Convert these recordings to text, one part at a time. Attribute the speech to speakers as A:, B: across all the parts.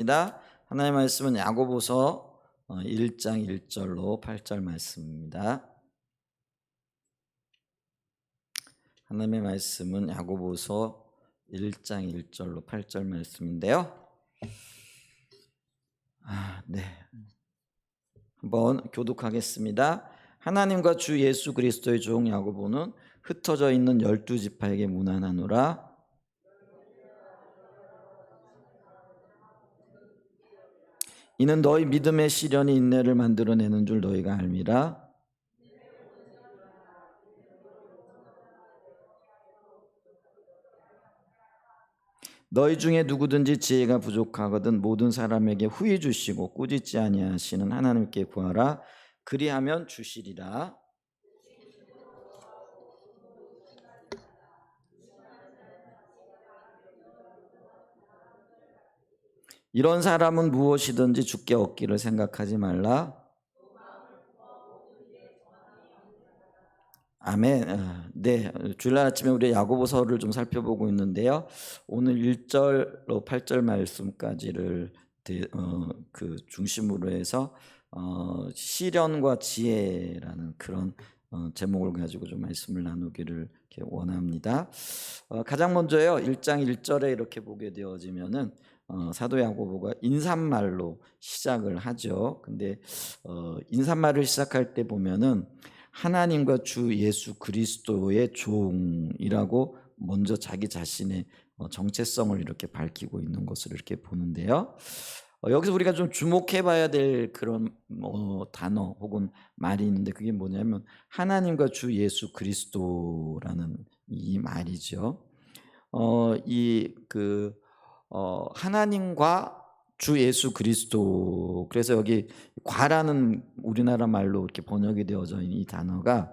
A: 하나님의 말씀은 야고보서 1장 1절로 8절 말씀입니다. 하나님의 말씀은 야고보서 1장 1절로 8절 말씀인데요. 네. 한번 교독하겠습니다. 하나님과 주 예수 그리스도의 종 야고보는 흩어져 있는 12지파에게 문안하노라. 이는 너희 믿음의 시련이 인내를 만들어내는 줄 너희가 알미라. 너희 중에 누구든지 지혜가 부족하거든 모든 사람에게 후히 주시고 꾸짖지 아니하시는 하나님께 구하라. 그리하면 주시리라. 이런 사람은 무엇이든지 주께 얻기를 생각하지 말라. 아멘. 네, 주일날 아침에 우리 야고보서를 좀 살펴보고 있는데요. 오늘 1절로 8절 말씀까지를 그 중심으로 해서 시련과 지혜라는 그런 제목을 가지고 좀 말씀을 나누기를 이렇게 원합니다. 가장 먼저요, 1장 1절에 이렇게 보게 되어지면은 사도 야고보가 인사말로 시작을 하죠. 근데 인사말을 시작할 때 보면은 하나님과 주 예수 그리스도의 종이라고 먼저 자기 자신의 정체성을 이렇게 밝히고 있는 것을 이렇게 보는데요. 여기서 우리가 좀 주목해 봐야 될 그런 단어 혹은 말이 있는데 그게 뭐냐면 하나님과 주 예수 그리스도라는 이 말이죠. 하나님과 주 예수 그리스도, 그래서 여기 과라는 우리나라 말로 이렇게 번역이 되어져 있는 이 단어가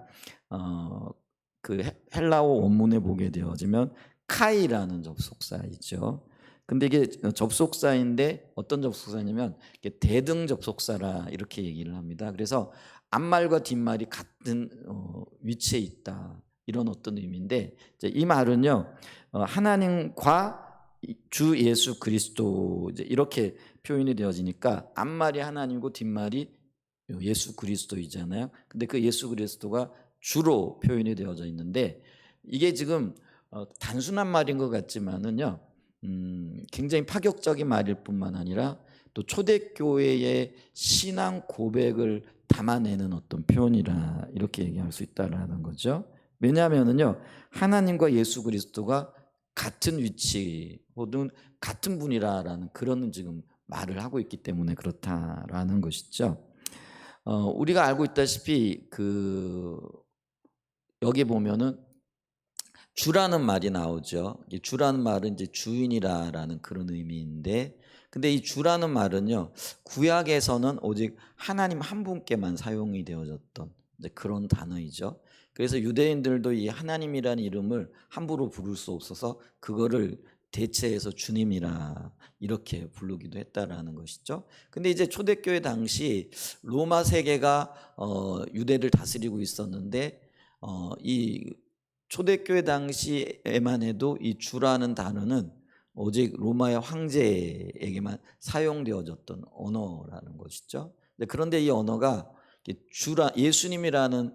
A: 그 헬라어 원문에 보게 되어지면 카이라는 접속사이죠. 근데 이게 접속사인데 어떤 접속사냐면 대등 접속사라 이렇게 얘기를 합니다. 그래서 앞말과 뒷말이 같은 위치에 있다, 이런 어떤 의미인데, 이 말은요, 하나님과 주 예수 그리스도 이렇게 표현이 되어지니까 앞말이 하나님이고 뒷말이 예수 그리스도이잖아요. 근데 그 예수 그리스도가 주로 표현이 되어져 있는데, 이게 지금 단순한 말인 것 같지만은요, 굉장히 파격적인 말일 뿐만 아니라 또 초대교회의 신앙 고백을 담아내는 어떤 표현이라 이렇게 얘기할 수 있다라는 거죠. 왜냐하면은요, 하나님과 예수 그리스도가 같은 위치 혹은 같은 분이라는 그런 지금 말을 하고 있기 때문에 그렇다라는 것이죠. 우리가 알고 있다시피 여기 보면은 주라는 말이 나오죠. 주라는 말은 이제 주인이라는 그런 의미인데, 근데 이 주라는 말은요, 구약에서는 오직 하나님 한 분께만 사용이 되어졌던 그런 단어이죠. 그래서 유대인들도 이 하나님이라는 이름을 함부로 부를 수 없어서 그거를 대체해서 주님이라 이렇게 부르기도 했다라는 것이죠. 근데 이제 초대교회 당시 로마 세계가 유대를 다스리고 있었는데, 이 초대교회 당시에만 해도 이 주라는 단어는 오직 로마의 황제에게만 사용되어졌던 언어라는 것이죠. 그런데 이 언어가 예수님이라는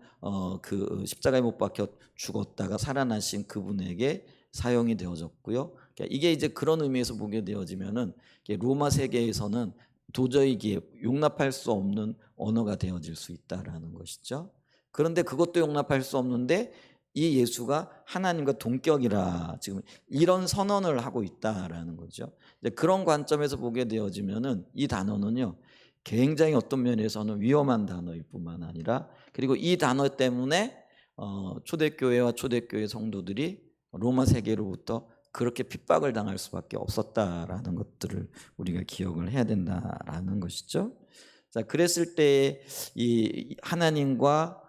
A: 그 십자가에 못 박혀 죽었다가 살아나신 그분에게 사용이 되어졌고요. 그러니까 이게 이제 그런 의미에서 보게 되어지면은 로마 세계에서는 도저히 용납할 수 없는 언어가 되어질 수 있다라는 것이죠. 그런데 그것도 용납할 수 없는데 이 예수가 하나님과 동격이라 지금 이런 선언을 하고 있다라는 거죠. 그런 관점에서 보게 되어지면은 이 단어는요, 굉장히 어떤 면에서는 위험한 단어일 뿐만 아니라, 그리고 이 단어 때문에 초대교회와 초대교회 성도들이 로마 세계로부터 그렇게 핍박을 당할 수밖에 없었다라는 것들을 우리가 기억을 해야 된다라는 것이죠. 자, 그랬을 때 이 하나님과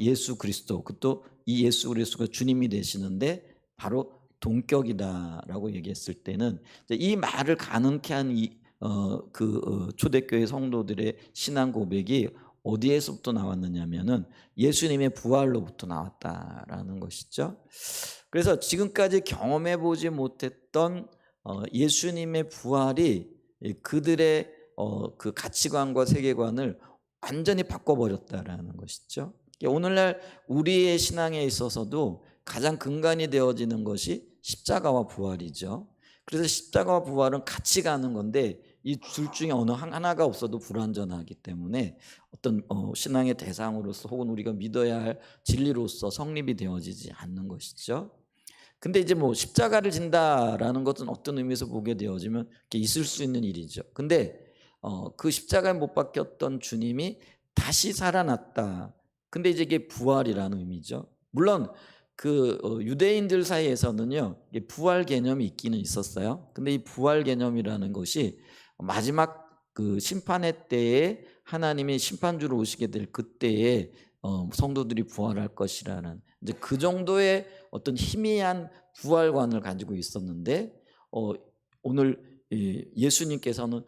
A: 예수 그리스도, 그것도 이 예수 그리스도가 주님이 되시는데 바로 동격이다라고 얘기했을 때는 이 말을 가능케 한 초대교회 성도들의 신앙 고백이 어디에서부터 나왔느냐면은 예수님의 부활로부터 나왔다라는 것이죠. 그래서 지금까지 경험해 보지 못했던 예수님의 부활이 그들의 그 가치관과 세계관을 완전히 바꿔버렸다라는 것이죠. 오늘날 우리의 신앙에 있어서도 가장 근간이 되어지는 것이 십자가와 부활이죠. 그래서 십자가와 부활은 같이 가는 건데 이 둘 중에 어느 하나가 없어도 불완전하기 때문에 어떤 신앙의 대상으로서 혹은 우리가 믿어야 할 진리로서 성립이 되어지지 않는 것이죠. 근데 이제 뭐 십자가를 진다라는 것은 어떤 의미에서 보게 되어지면 있을 수 있는 일이죠. 근데 그 십자가에 못 박혔던 주님이 다시 살아났다. 근데 이제 이게 부활이라는 의미죠. 물론 그 유대인들 사이에서는요, 부활 개념이 있기는 있었어요. 근데 이 부활 개념이라는 것이 마지막 그 심판의 때에 하나님이 심판주로 오시게 될 그때에 성도들이 부활할 것이라는 이제 그 정도의 어떤 희미한 부활관을 가지고 있었는데 오늘 예수님께서는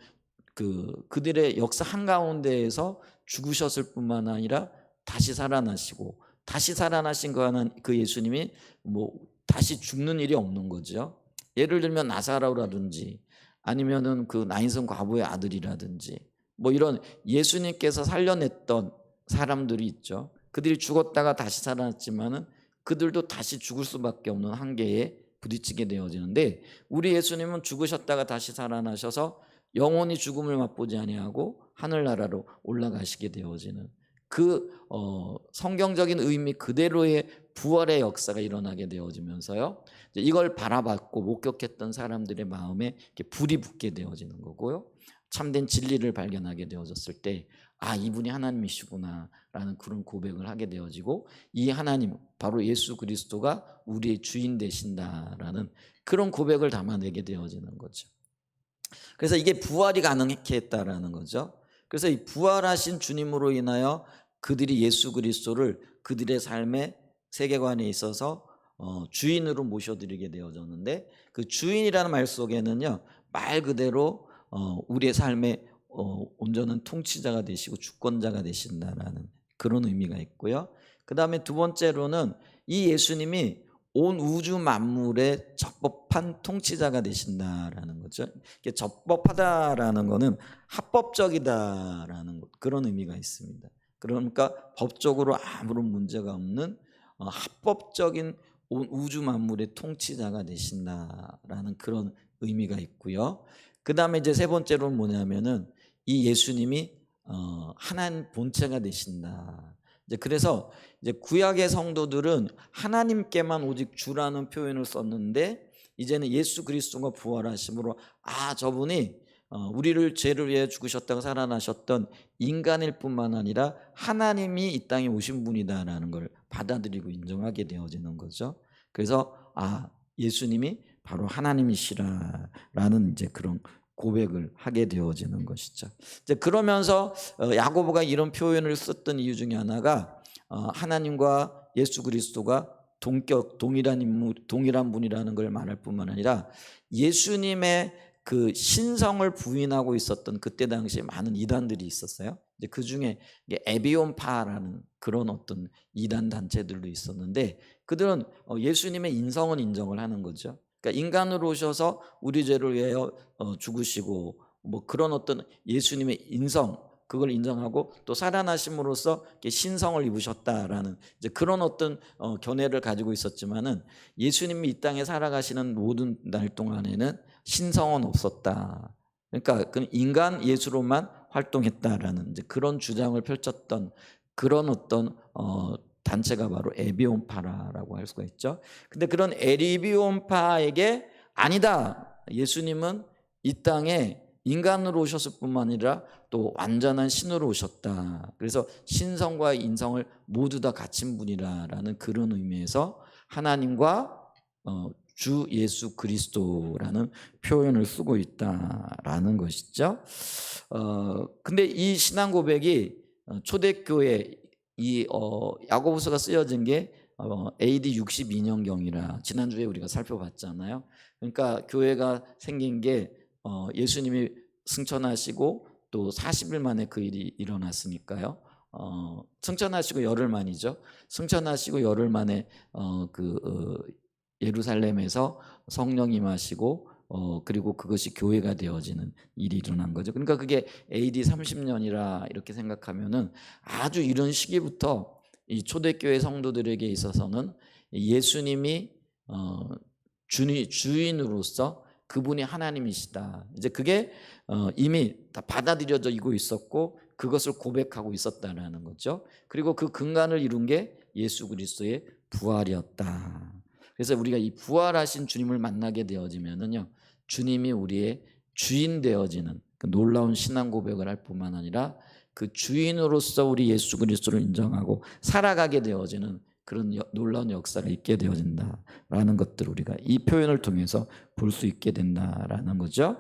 A: 그들의 역사 한가운데에서 죽으셨을 뿐만 아니라 다시 살아나시고 다시 살아나신 그 예수님이 뭐 다시 죽는 일이 없는 거죠. 예를 들면 나사로라든지 아니면은 그 나인성 과부의 아들이라든지 뭐 이런 예수님께서 살려냈던 사람들이 있죠. 그들이 죽었다가 다시 살아났지만은 그들도 다시 죽을 수밖에 없는 한계에 부딪히게 되어지는데 우리 예수님은 죽으셨다가 다시 살아나셔서 영원히 죽음을 맛보지 아니하고 하늘나라로 올라가시게 되어지는 그 성경적인 의미 그대로의 부활의 역사가 일어나게 되어지면서요. 이걸 바라봤고 목격했던 사람들의 마음에 불이 붙게 되어지는 거고요. 참된 진리를 발견하게 되어졌을 때 이분이 하나님이시구나라는 그런 고백을 하게 되어지고 이 하나님 바로 예수 그리스도가 우리의 주인 되신다라는 그런 고백을 담아내게 되어지는 거죠. 그래서 이게 부활이 가능하게 했다라는 거죠. 그래서 이 부활하신 주님으로 인하여 그들이 예수 그리스도를 그들의 삶의 세계관에 있어서 주인으로 모셔드리게 되어졌는데 그 주인이라는 말 속에는요, 말 그대로 우리의 삶의 온전한 통치자가 되시고 주권자가 되신다라는 그런 의미가 있고요. 그 다음에 두 번째로는 이 예수님이 온 우주 만물의 적법한 통치자가 되신다라는 거죠. 적법하다라는 것은 합법적이다라는 그런 의미가 있습니다. 그러니까 법적으로 아무런 문제가 없는 합법적인 온 우주 만물의 통치자가 되신다라는 그런 의미가 있고요. 그 다음에 이제 세 번째로는 뭐냐면은 이 예수님이 하나님 본체가 되신다. 이제 그래서 이제 구약의 성도들은 하나님께만 오직 주라는 표현을 썼는데 이제는 예수 그리스도가 부활하심으로 저분이 우리를 죄를 위해 죽으셨다가 살아나셨던 인간일 뿐만 아니라 하나님이 이 땅에 오신 분이다라는 걸 받아들이고 인정하게 되어지는 거죠. 그래서 예수님이 바로 하나님이시라라는 이제 그런 고백을 하게 되어지는 것이죠. 이제 그러면서 야고보가 이런 표현을 썼던 이유 중에 하나가 하나님과 예수 그리스도가 동일한 인물, 동일한 분이라는 걸 말할 뿐만 아니라 예수님의 그 신성을 부인하고 있었던 그때 당시에 많은 이단들이 있었어요. 이제 그 중에 에비온파라는 그런 어떤 이단 단체들도 있었는데 그들은 예수님의 인성은 인정을 하는 거죠. 그러니까 인간으로 오셔서 우리 죄를 위하여 죽으시고 뭐 그런 어떤 예수님의 인성 그걸 인정하고 또 살아나심으로써 신성을 입으셨다라는 이제 그런 어떤 견해를 가지고 있었지만은 예수님이 이 땅에 살아가시는 모든 날 동안에는 신성은 없었다. 그러니까 그 인간 예수로만 활동했다라는 이제 그런 주장을 펼쳤던 그런 어떤 단체가 바로 에비온파라고 할 수가 있죠. 근데 그런 에비온파에게 아니다. 예수님은 이 땅에 인간으로 오셨을 뿐만 아니라 또 완전한 신으로 오셨다. 그래서 신성과 인성을 모두 다 갖춘 분이라는 그런 의미에서 하나님과 주 예수 그리스도라는 표현을 쓰고 있다라는 것이죠. 근데 이 신앙 고백이 초대교회 이 야고보서가 쓰여진 게 AD 62년경이라 지난주에 우리가 살펴봤잖아요. 그러니까 교회가 생긴 게 예수님이 승천하시고 또 40일 만에 그 일이 일어났으니까요. 승천하시고 열흘 만이죠. 승천하시고 열흘 만에 예루살렘에서 성령 임하시고 그리고 그것이 교회가 되어지는 일이 일어난 거죠. 그러니까 그게 AD 30년이라 이렇게 생각하면은 아주 이런 시기부터 이 초대교회 성도들에게 있어서는 예수님이 주인으로서 그분이 하나님이시다. 이제 그게 이미 다 받아들여지고 있었고 그것을 고백하고 있었다라는 거죠. 그리고 그 근간을 이룬 게 예수 그리스도의 부활이었다. 그래서 우리가 이 부활하신 주님을 만나게 되어지면은요, 주님이 우리의 주인 되어지는 그 놀라운 신앙 고백을 할 뿐만 아니라 그 주인으로서 우리 예수 그리스도를 인정하고 살아가게 되어지는 그런 놀라운 역사가 있게 되어진다라는 것들을 우리가 이 표현을 통해서 볼 수 있게 된다라는 거죠.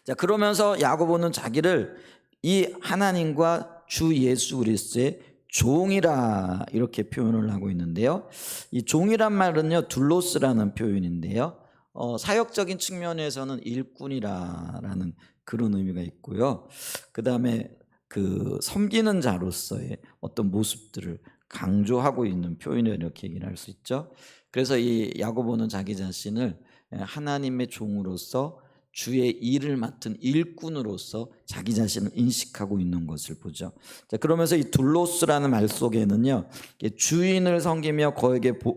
A: 자, 그러면서 야고보는 자기를 이 하나님과 주 예수 그리스도의 종이라 이렇게 표현을 하고 있는데요. 이 종이란 말은요, 둘로스라는 표현인데요. 사역적인 측면에서는 일꾼이라는 그런 의미가 있고요. 그 다음에 그 섬기는 자로서의 어떤 모습들을 강조하고 있는 표현을 이렇게 얘기를 할 수 있죠. 그래서 이 야고보는 자기 자신을 하나님의 종으로서 주의 일을 맡은 일꾼으로서 자기 자신을 인식하고 있는 것을 보죠. 자, 그러면서 이 둘로스라는 말 속에는요, 주인을 섬기며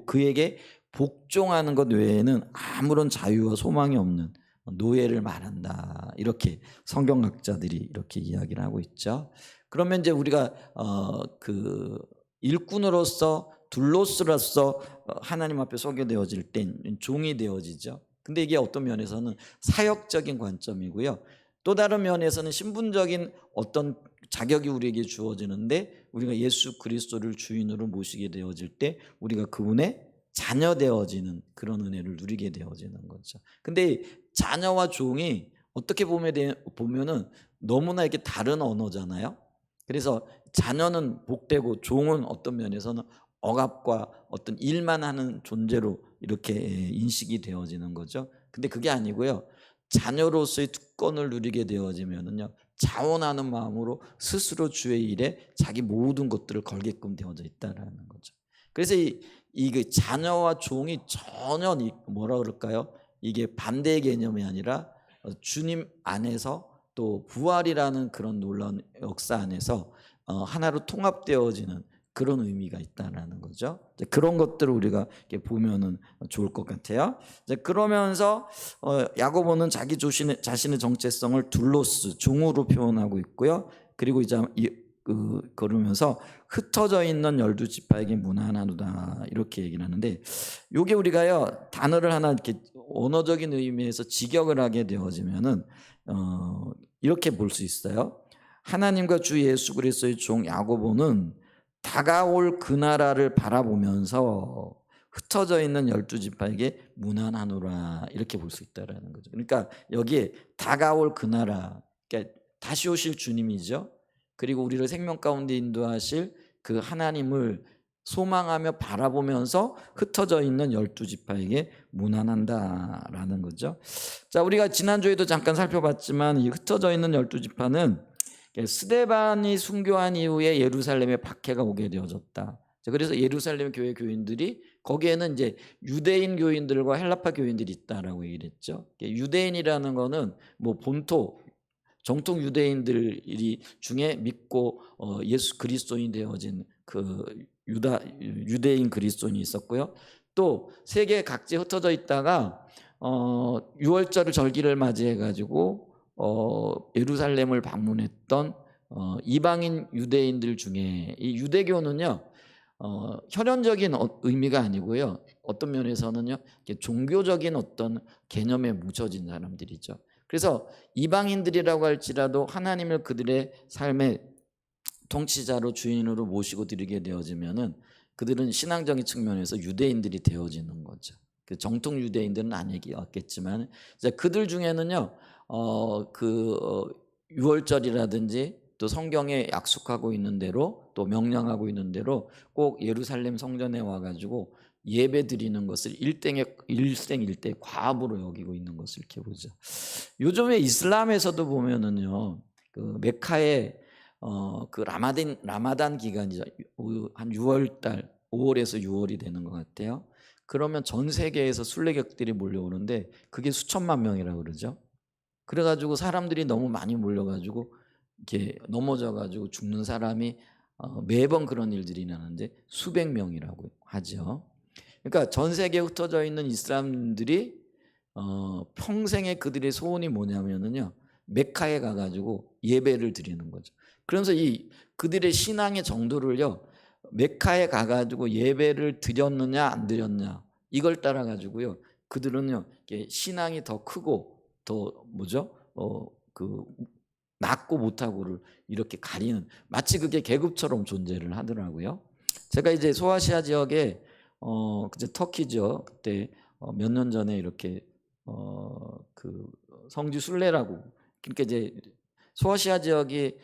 A: 그에게 복종하는 것 외에는 아무런 자유와 소망이 없는 노예를 말한다. 이렇게 성경학자들이 이렇게 이야기를 하고 있죠. 그러면 이제 우리가 그 일꾼으로서 둘로스로서 하나님 앞에 서게 되어질 땐 종이 되어지죠. 근데 이게 어떤 면에서는 사역적인 관점이고요. 또 다른 면에서는 신분적인 어떤 자격이 우리에게 주어지는데 우리가 예수 그리스도를 주인으로 모시게 되어질 때 우리가 그분의 자녀 되어지는 그런 은혜를 누리게 되어지는 거죠. 근데 자녀와 종이 어떻게 보면은 너무나 이렇게 다른 언어잖아요. 그래서 자녀는 복되고 종은 어떤 면에서는 억압과 어떤 일만 하는 존재로 이렇게 인식이 되어지는 거죠. 근데 그게 아니고요. 자녀로서의 특권을 누리게 되어지면은요, 자원하는 마음으로 스스로 주의 일에 자기 모든 것들을 걸게끔 되어져 있다라는 거죠. 그래서 그 자녀와 종이 전혀 뭐라 그럴까요? 이게 반대의 개념이 아니라 주님 안에서 또 부활이라는 그런 놀라운 역사 안에서 하나로 통합되어지는 그런 의미가 있다라는 거죠. 그런 것들을 우리가 보면은 좋을 것 같아요. 그러면서 야고보는 자기 자신의 정체성을 둘로스 종으로 표현하고 있고요. 그리고 이제 그러면서 흩어져 있는 12지파에게 문안하노다 이렇게 얘기를 하는데, 요게 우리가요 단어를 하나 이렇게 언어적인 의미에서 직역을 하게 되어지면은 이렇게 볼 수 있어요. 하나님과 주 예수 그리스도의 종 야고보는 다가올 그 나라를 바라보면서 흩어져 있는 12지파에게 문안하노라 이렇게 볼 수 있다라는 거죠. 그러니까 여기에 다가올 그 나라, 그러니까 다시 오실 주님이죠. 그리고 우리를 생명 가운데 인도하실 그 하나님을 소망하며 바라보면서 흩어져 있는 12지파에게 문안한다라는 거죠. 자, 우리가 지난주에도 잠깐 살펴봤지만 이 흩어져 있는 12지파는 스데반이 순교한 이후에 예루살렘에 박해가 오게 되어졌다. 그래서 예루살렘 교회 교인들이 거기에는 이제 유대인 교인들과 헬라파 교인들이 있다라고 얘기를 했죠. 유대인이라는 거는 뭐 본토 정통 유대인들이 중에 믿고 예수 그리스도인이 되어진 그 유대인 그리스도인이 있었고요. 또 세계 각지에 흩어져 있다가 유월절 절기를 맞이해 가지고 예루살렘을 방문했던 이방인 유대인들 중에 이 유대교는요 혈연적인 의미가 아니고요, 어떤 면에서는요 종교적인 어떤 개념에 묻혀진 사람들이죠. 그래서 이방인들이라고 할지라도 하나님을 그들의 삶의 통치자로 주인으로 모시고 드리게 되어지면은 그들은 신앙적인 측면에서 유대인들이 되어지는 거죠. 그 정통 유대인들은 아니었겠지만 그들 중에는요 유월절이라든지 또 성경에 약속하고 있는 대로 또 명령하고 있는 대로 꼭 예루살렘 성전에 와가지고 예배 드리는 것을 일생일대 과업으로 여기고 있는 것을 이렇게 보죠. 요즘에 이슬람에서도 보면은요, 그 메카에 그 라마단 기간이죠. 한 6월달, 5월에서 6월이 되는 것 같아요. 그러면 전 세계에서 순례객들이 몰려오는데 그게 수천만 명이라고 그러죠. 그래가지고 사람들이 너무 많이 몰려가지고 이렇게 넘어져가지고 죽는 사람이 매번 그런 일들이 나는데 수백 명이라고 하죠. 그러니까 전 세계에 흩어져 있는 이슬람들이 평생에 그들의 소원이 뭐냐면은요, 메카에 가가지고 예배를 드리는 거죠. 그러면서 이 그들의 신앙의 정도를요, 메카에 가가지고 예배를 드렸느냐 안 드렸냐 이걸 따라 가지고요, 그들은요 신앙이 더 크고 더 뭐죠? 그 낮고 못하고를 이렇게 가리는, 마치 그게 계급처럼 존재를 하더라고요. 제가 이제 소아시아 지역에 그때 터키죠. 그때 몇 년 전에 이렇게 그 성지 순례라고, 그러니까 이제 소아시아 지역이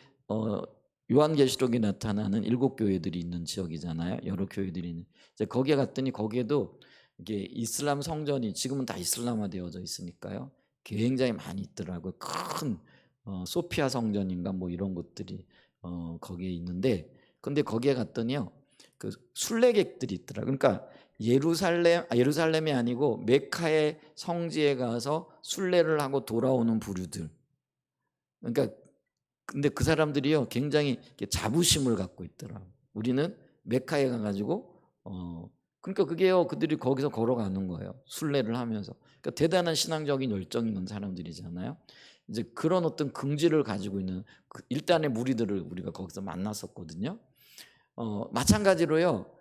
A: 요한계시록이 나타나는 7교회들이 있는 지역이잖아요. 여러 교회들이 있는. 이제 거기에 갔더니 거기에도 이게 이슬람 성전이 지금은 다 이슬람화되어져 있으니까요, 굉장히 많이 있더라고요. 큰 소피아 성전인가 뭐 이런 것들이 거기에 있는데, 근데 거기에 갔더니요, 그 순례객들이 있더라. 그러니까 예루살렘이 아니고 메카의 성지에 가서 순례를 하고 돌아오는 부류들. 그러니까 근데 그 사람들이요 굉장히 자부심을 갖고 있더라. 우리는 메카에 가가지고 그러니까 그게요, 그들이 거기서 걸어가는 거예요. 순례를 하면서. 그러니까 대단한 신앙적인 열정 있는 사람들이잖아요. 이제 그런 어떤 긍지를 가지고 있는 일단의 무리들을 우리가 거기서 만났었거든요. 마찬가지로요,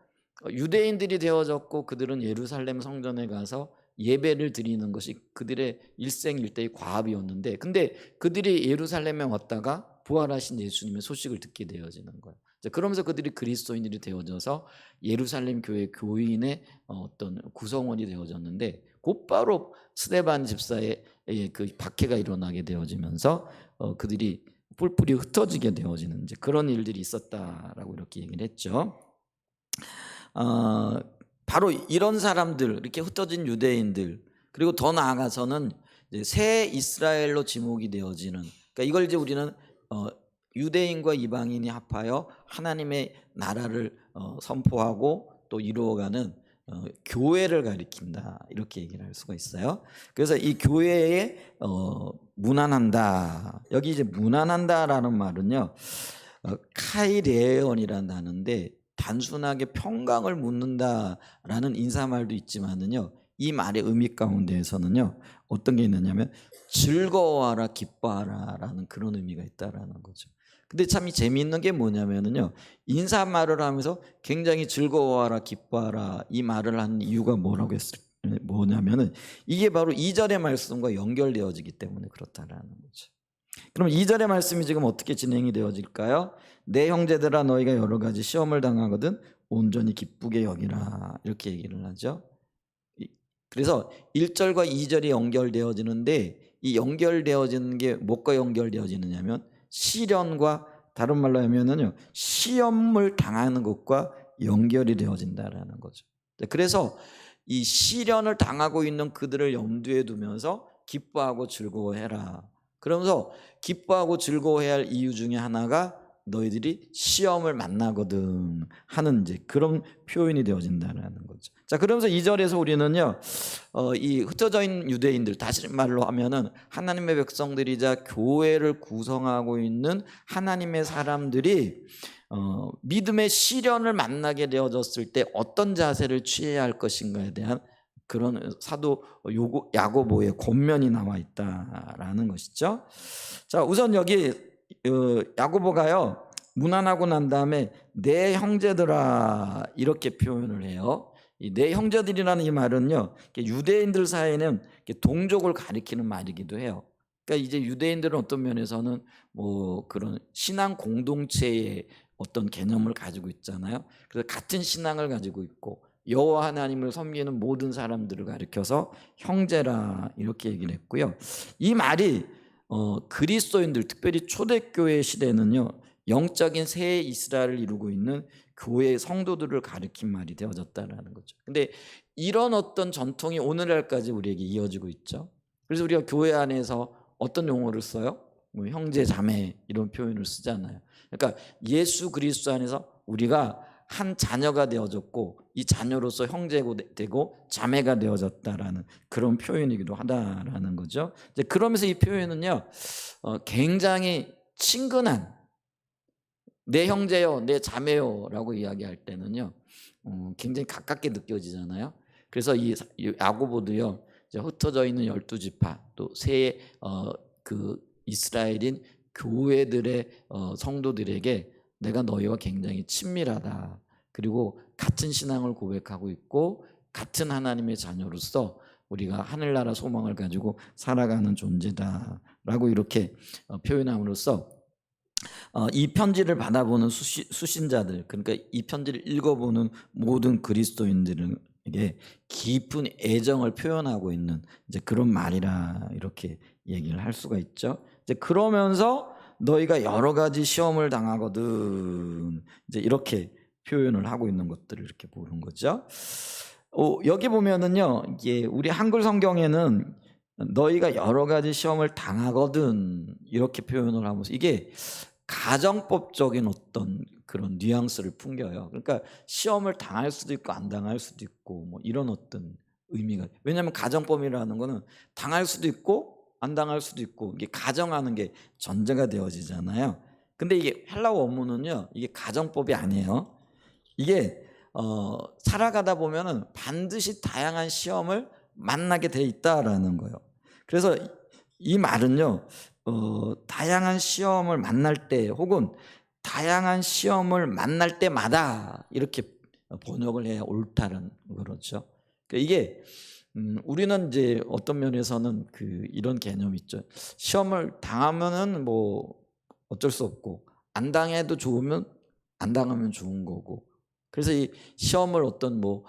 A: 유대인들이 되어졌고 그들은 예루살렘 성전에 가서 예배를 드리는 것이 그들의 일생일대의 과업이었는데, 근데 그들이 예루살렘에 왔다가 부활하신 예수님의 소식을 듣게 되어지는 거예요. 그러면서 그들이 그리스도인들이 되어져서 예루살렘 교회 교인의 어떤 구성원이 되어졌는데, 곧바로 스데반 집사의 그 박해가 일어나게 되어지면서 그들이 뿔뿔이 흩어지게 되어지는 이제 그런 일들이 있었다라고 이렇게 얘기를 했죠. 바로 이런 사람들, 이렇게 흩어진 유대인들, 그리고 더 나아가서는 이제 새 이스라엘로 지목이 되어지는, 그러니까 이걸 이제 우리는 유대인과 이방인이 합하여 하나님의 나라를 선포하고 또 이루어가는 교회를 가리킨다, 이렇게 얘기를 할 수가 있어요. 그래서 이 교회에 문안한다, 여기 이제 문안한다라는 말은요, 카이레온이라는 단어인데 단순하게 평강을 묻는다라는 인사말도 있지만은요, 이 말의 의미 가운데에서는요 어떤 게 있느냐면 즐거워하라 기뻐하라라는 그런 의미가 있다라는 거죠. 근데 참 재미있는 게 뭐냐면은요, 인사말을 하면서 굉장히 즐거워하라 기뻐하라 이 말을 하는 이유가 뭐냐면은 이게 바로 2절의 말씀과 연결되어지기 때문에 그렇다라는 거죠. 그럼 2절의 말씀이 지금 어떻게 진행이 되어질까요? 내 형제들아 너희가 여러 가지 시험을 당하거든 온전히 기쁘게 여기라, 이렇게 얘기를 하죠. 그래서 1절과 2절이 연결되어지는데, 이 연결되어지는 게 뭐가 연결되어지느냐면 시련과, 다른 말로 하면은요 시험을 당하는 것과 연결이 되어진다라는 거죠. 그래서 이 시련을 당하고 있는 그들을 염두에 두면서 기뻐하고 즐거워해라. 그러면서 기뻐하고 즐거워해야 할 이유 중에 하나가 너희들이 시험을 만나거든 하는 이제 그런 표현이 되어진다는 거죠. 자, 그러면서 2절에서 우리는요 이 흩어져 있는 유대인들, 다시 말로 하면은 하나님의 백성들이자 교회를 구성하고 있는 하나님의 사람들이 믿음의 시련을 만나게 되어졌을 때 어떤 자세를 취해야 할 것인가에 대한 그런 사도 야고보의 권면이 나와 있다라는 것이죠. 자, 우선 여기 야고보가요 문안하고 난 다음에 내 형제들아 이렇게 표현을 해요. 이 내 형제들이라는 이 말은요 유대인들 사이에는 동족을 가리키는 말이기도 해요. 그러니까 이제 유대인들은 어떤 면에서는 뭐 그런 신앙 공동체의 어떤 개념을 가지고 있잖아요. 그래서 같은 신앙을 가지고 있고 여호와 하나님을 섬기는 모든 사람들을 가리켜서 형제라 이렇게 얘기를 했고요. 이 말이 그리스도인들, 특별히 초대교회 시대는요 영적인 새 이스라엘을 이루고 있는 교회의 성도들을 가리킨 말이 되어졌다는 거죠. 근데 이런 어떤 전통이 오늘날까지 우리에게 이어지고 있죠. 그래서 우리가 교회 안에서 어떤 용어를 써요? 뭐 형제 자매 이런 표현을 쓰잖아요. 그러니까 예수 그리스도 안에서 우리가 한 자녀가 되어졌고 이 자녀로서 형제가 되고 자매가 되어졌다라는 그런 표현이기도 하다라는 거죠. 이제 그러면서 이 표현은요, 굉장히 친근한 내 형제요, 내 자매요라고 이야기할 때는요, 굉장히 가깝게 느껴지잖아요. 그래서 이 야고보도요, 이제 흩어져 있는 12지파 또 세 그 이스라엘인 교회들의 성도들에게 내가 너희와 굉장히 친밀하다. 그리고 같은 신앙을 고백하고 있고 같은 하나님의 자녀로서 우리가 하늘나라 소망을 가지고 살아가는 존재다라고 이렇게 표현함으로써 이 편지를 받아보는 수신자들, 그러니까 이 편지를 읽어보는 모든 그리스도인들에게 깊은 애정을 표현하고 있는 이제 그런 말이라 이렇게 얘기를 할 수가 있죠. 이제 그러면서 너희가 여러 가지 시험을 당하거든 이제 이렇게 표현을 하고 있는 것들을 이렇게 보는 거죠. 여기 보면은요, 이게 우리 한글 성경에는 너희가 여러 가지 시험을 당하거든 이렇게 표현을 하면서 이게 가정법적인 어떤 그런 뉘앙스를 풍겨요. 그러니까 시험을 당할 수도 있고 안 당할 수도 있고 뭐 이런 어떤 의미가, 왜냐하면 가정법이라는 거는 당할 수도 있고 안 당할 수도 있고 이게 가정하는 게 전제가 되어지잖아요. 근데 이게 헬라어 원문은요, 이게 가정법이 아니에요. 이게 살아가다 보면은 반드시 다양한 시험을 만나게 돼 있다라는 거예요. 그래서 이 말은요, 다양한 시험을 만날 때 혹은 다양한 시험을 만날 때마다 이렇게 번역을 해야 옳다는 거죠. 그러니까 이게 우리는 이제 어떤 면에서는 이런 개념이 있죠. 시험을 당하면은 뭐 어쩔 수 없고 안 당해도 좋으면 안 당하면 좋은 거고. 그래서 이 시험을 어떤 뭐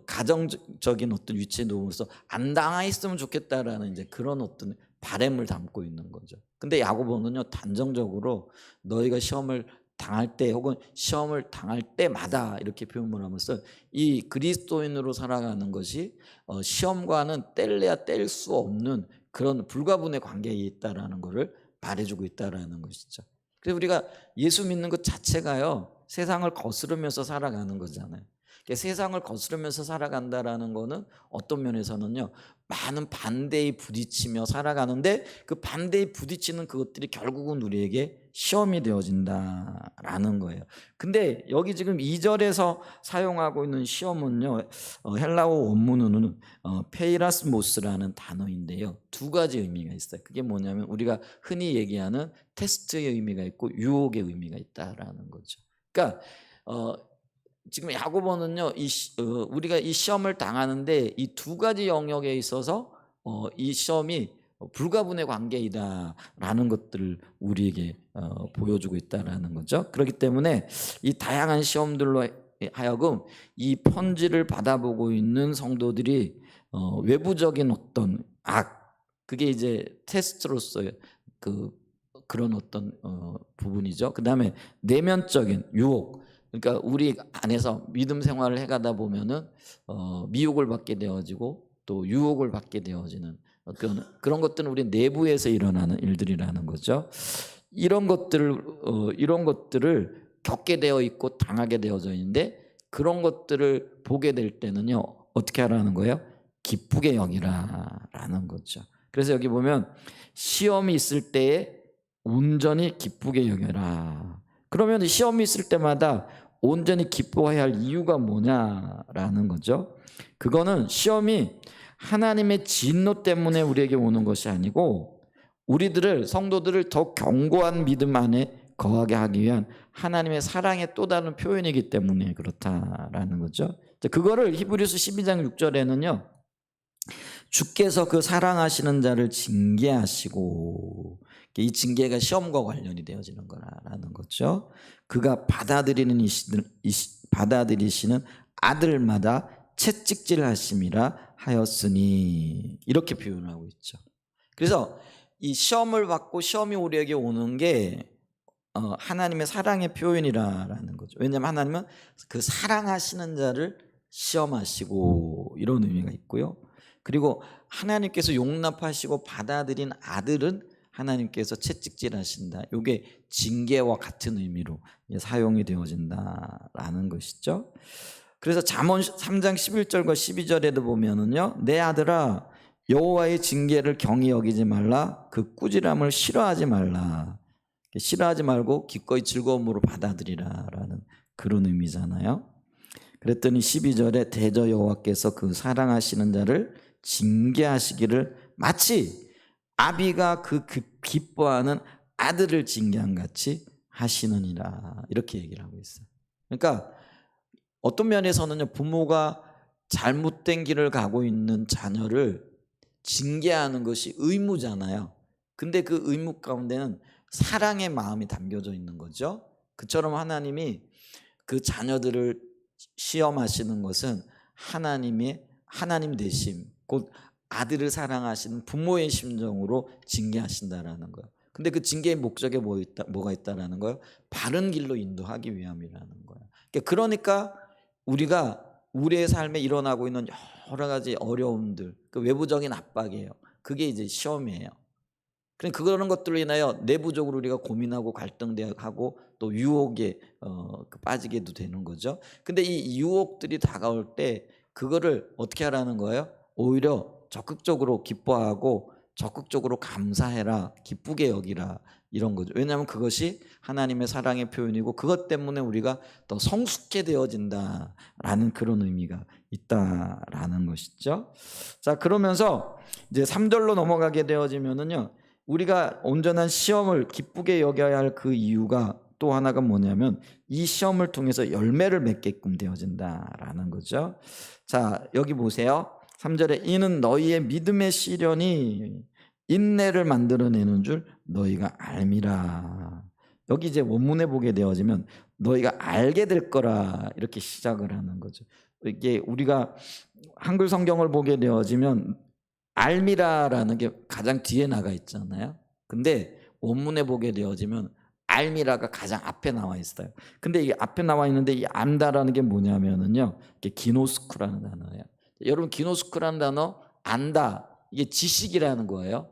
A: 가정적인 어떤 위치에 놓으면서 안 당하 있으면 좋겠다라는 이제 그런 어떤 바램을 담고 있는 거죠. 근데 야고보는요, 단정적으로 너희가 시험을 당할 때 혹은 시험을 당할 때마다 이렇게 표현을 하면서 이 그리스도인으로 살아가는 것이 시험과는 뗄래야 뗄 수 없는 그런 불가분의 관계에 있다라는 것을 말해주고 있다라는 것이죠. 그래서 우리가 예수 믿는 것 자체가요, 세상을 거스르면서 살아가는 거잖아요. 그러니까 세상을 거스르면서 살아간다라는 거는 어떤 면에서는요, 많은 반대에 부딪히며 살아가는데 그 반대에 부딪히는 그것들이 결국은 우리에게 시험이 되어진다라는 거예요. 근데 여기 지금 2절에서 사용하고 있는 시험은요, 헬라어 원문으로는 페이라스모스라는 단어인데요, 두 가지 의미가 있어요. 그게 뭐냐면 우리가 흔히 얘기하는 테스트의 의미가 있고 유혹의 의미가 있다라는 거죠. 그러니까 지금 야고보는요, 우리가 이 시험을 당하는데 이 두 가지 영역에 있어서 이 시험이 불가분의 관계이다라는 것들을 우리에게 보여주고 있다라는 거죠. 그렇기 때문에 이 다양한 시험들로 하여금 이 편지를 받아보고 있는 성도들이 외부적인 어떤 그게 이제 테스트로서의 그런 어떤 부분이죠. 그 다음에 내면적인 유혹, 그러니까 우리 안에서 믿음 생활을 해가다 보면은 미혹을 받게 되어지고 또 유혹을 받게 되어지는 그런 것들은 우리 내부에서 일어나는 일들이라는 거죠. 이런 것들을 겪게 되어 있고 당하게 되어져 있는데 그런 것들을 보게 될 때는요, 어떻게 하라는 거예요? 기쁘게 여기라라는 거죠. 그래서 여기 보면 시험이 있을 때에 온전히 기쁘게 여겨라. 그러면 시험이 있을 때마다 온전히 기뻐해야 할 이유가 뭐냐라는 거죠. 그거는 시험이 하나님의 진노 때문에 우리에게 오는 것이 아니고 우리들을, 성도들을 더 견고한 믿음 안에 거하게 하기 위한 하나님의 사랑의 또 다른 표현이기 때문에 그렇다라는 거죠. 그거를 히브리서 12장 6절에는요, 주께서 그 사랑하시는 자를 징계하시고, 이 징계가 시험과 관련이 되어지는 거라는 거죠. 그가 받아들이시는 아들마다 채찍질하심이라 하였으니, 이렇게 표현하고 있죠. 그래서 이 시험을 받고 시험이 우리에게 오는 게 하나님의 사랑의 표현이라는 거죠. 왜냐하면 하나님은 그 사랑하시는 자를 시험하시고 이런 의미가 있고요. 그리고 하나님께서 용납하시고 받아들인 아들은 하나님께서 채찍질하신다. 이게 징계와 같은 의미로 사용이 되어진다라는 것이죠. 그래서 잠언 3장 11절과 12절에도 보면은요, 내 아들아 여호와의 징계를 경히 여기지 말라. 그 꾸지람을 싫어하지 말라. 싫어하지 말고 기꺼이 즐거움으로 받아들이라라는 그런 의미잖아요. 그랬더니 12절에 대저 여호와께서 그 사랑하시는 자를 징계하시기를 마치 아비가 그 기뻐하는 아들을 징계한 같이 하시느니라. 이렇게 얘기를 하고 있어요. 그러니까 어떤 면에서는요, 부모가 잘못된 길을 가고 있는 자녀를 징계하는 것이 의무잖아요. 근데 그 의무 가운데는 사랑의 마음이 담겨져 있는 거죠. 그처럼 하나님이 그 자녀들을 시험하시는 것은 하나님 되심, 곧 아들을 사랑하시는 부모의 심정으로 징계하신다라는 거예요. 근데 그 징계의 목적에 뭐가 있다라는 거예요? 바른 길로 인도하기 위함이라는 거예요. 그러니까 우리가 우리의 삶에 일어나고 있는 여러 가지 어려움들, 그 외부적인 압박이에요. 그게 이제 시험이에요. 그런 것들로 인하여 내부적으로 우리가 고민하고 갈등하고 또 유혹에 빠지게도 되는 거죠. 근데 이 유혹들이 다가올 때 그거를 어떻게 하라는 거예요? 오히려 적극적으로 기뻐하고 적극적으로 감사해라, 기쁘게 여기라, 이런 거죠. 왜냐하면 그것이 하나님의 사랑의 표현이고 그것 때문에 우리가 더 성숙해 되어진다라는 그런 의미가 있다라는 것이죠. 자, 그러면서 이제 3절로 넘어가게 되어지면은요, 우리가 온전한 시험을 기쁘게 여겨야 할 그 이유가 또 하나가 뭐냐면 이 시험을 통해서 열매를 맺게끔 되어진다라는 거죠. 자, 여기 보세요. 3절에 이는 너희의 믿음의 시련이 인내를 만들어내는 줄 너희가 알미라. 여기 이제 원문에 보게 되어지면 너희가 알게 될 거라, 이렇게 시작을 하는 거죠. 이게 우리가 한글 성경을 보게 되어지면 알미라라는 게 가장 뒤에 나가 있잖아요. 근데 원문에 보게 되어지면 알미라가 가장 앞에 나와 있어요. 근데 이게 앞에 나와 있는데 이 안다라는 게 뭐냐면은요, 이게 기노스쿠라는 단어예요. 여러분, 기노스쿠라는 단어, 안다, 이게 지식이라는 거예요.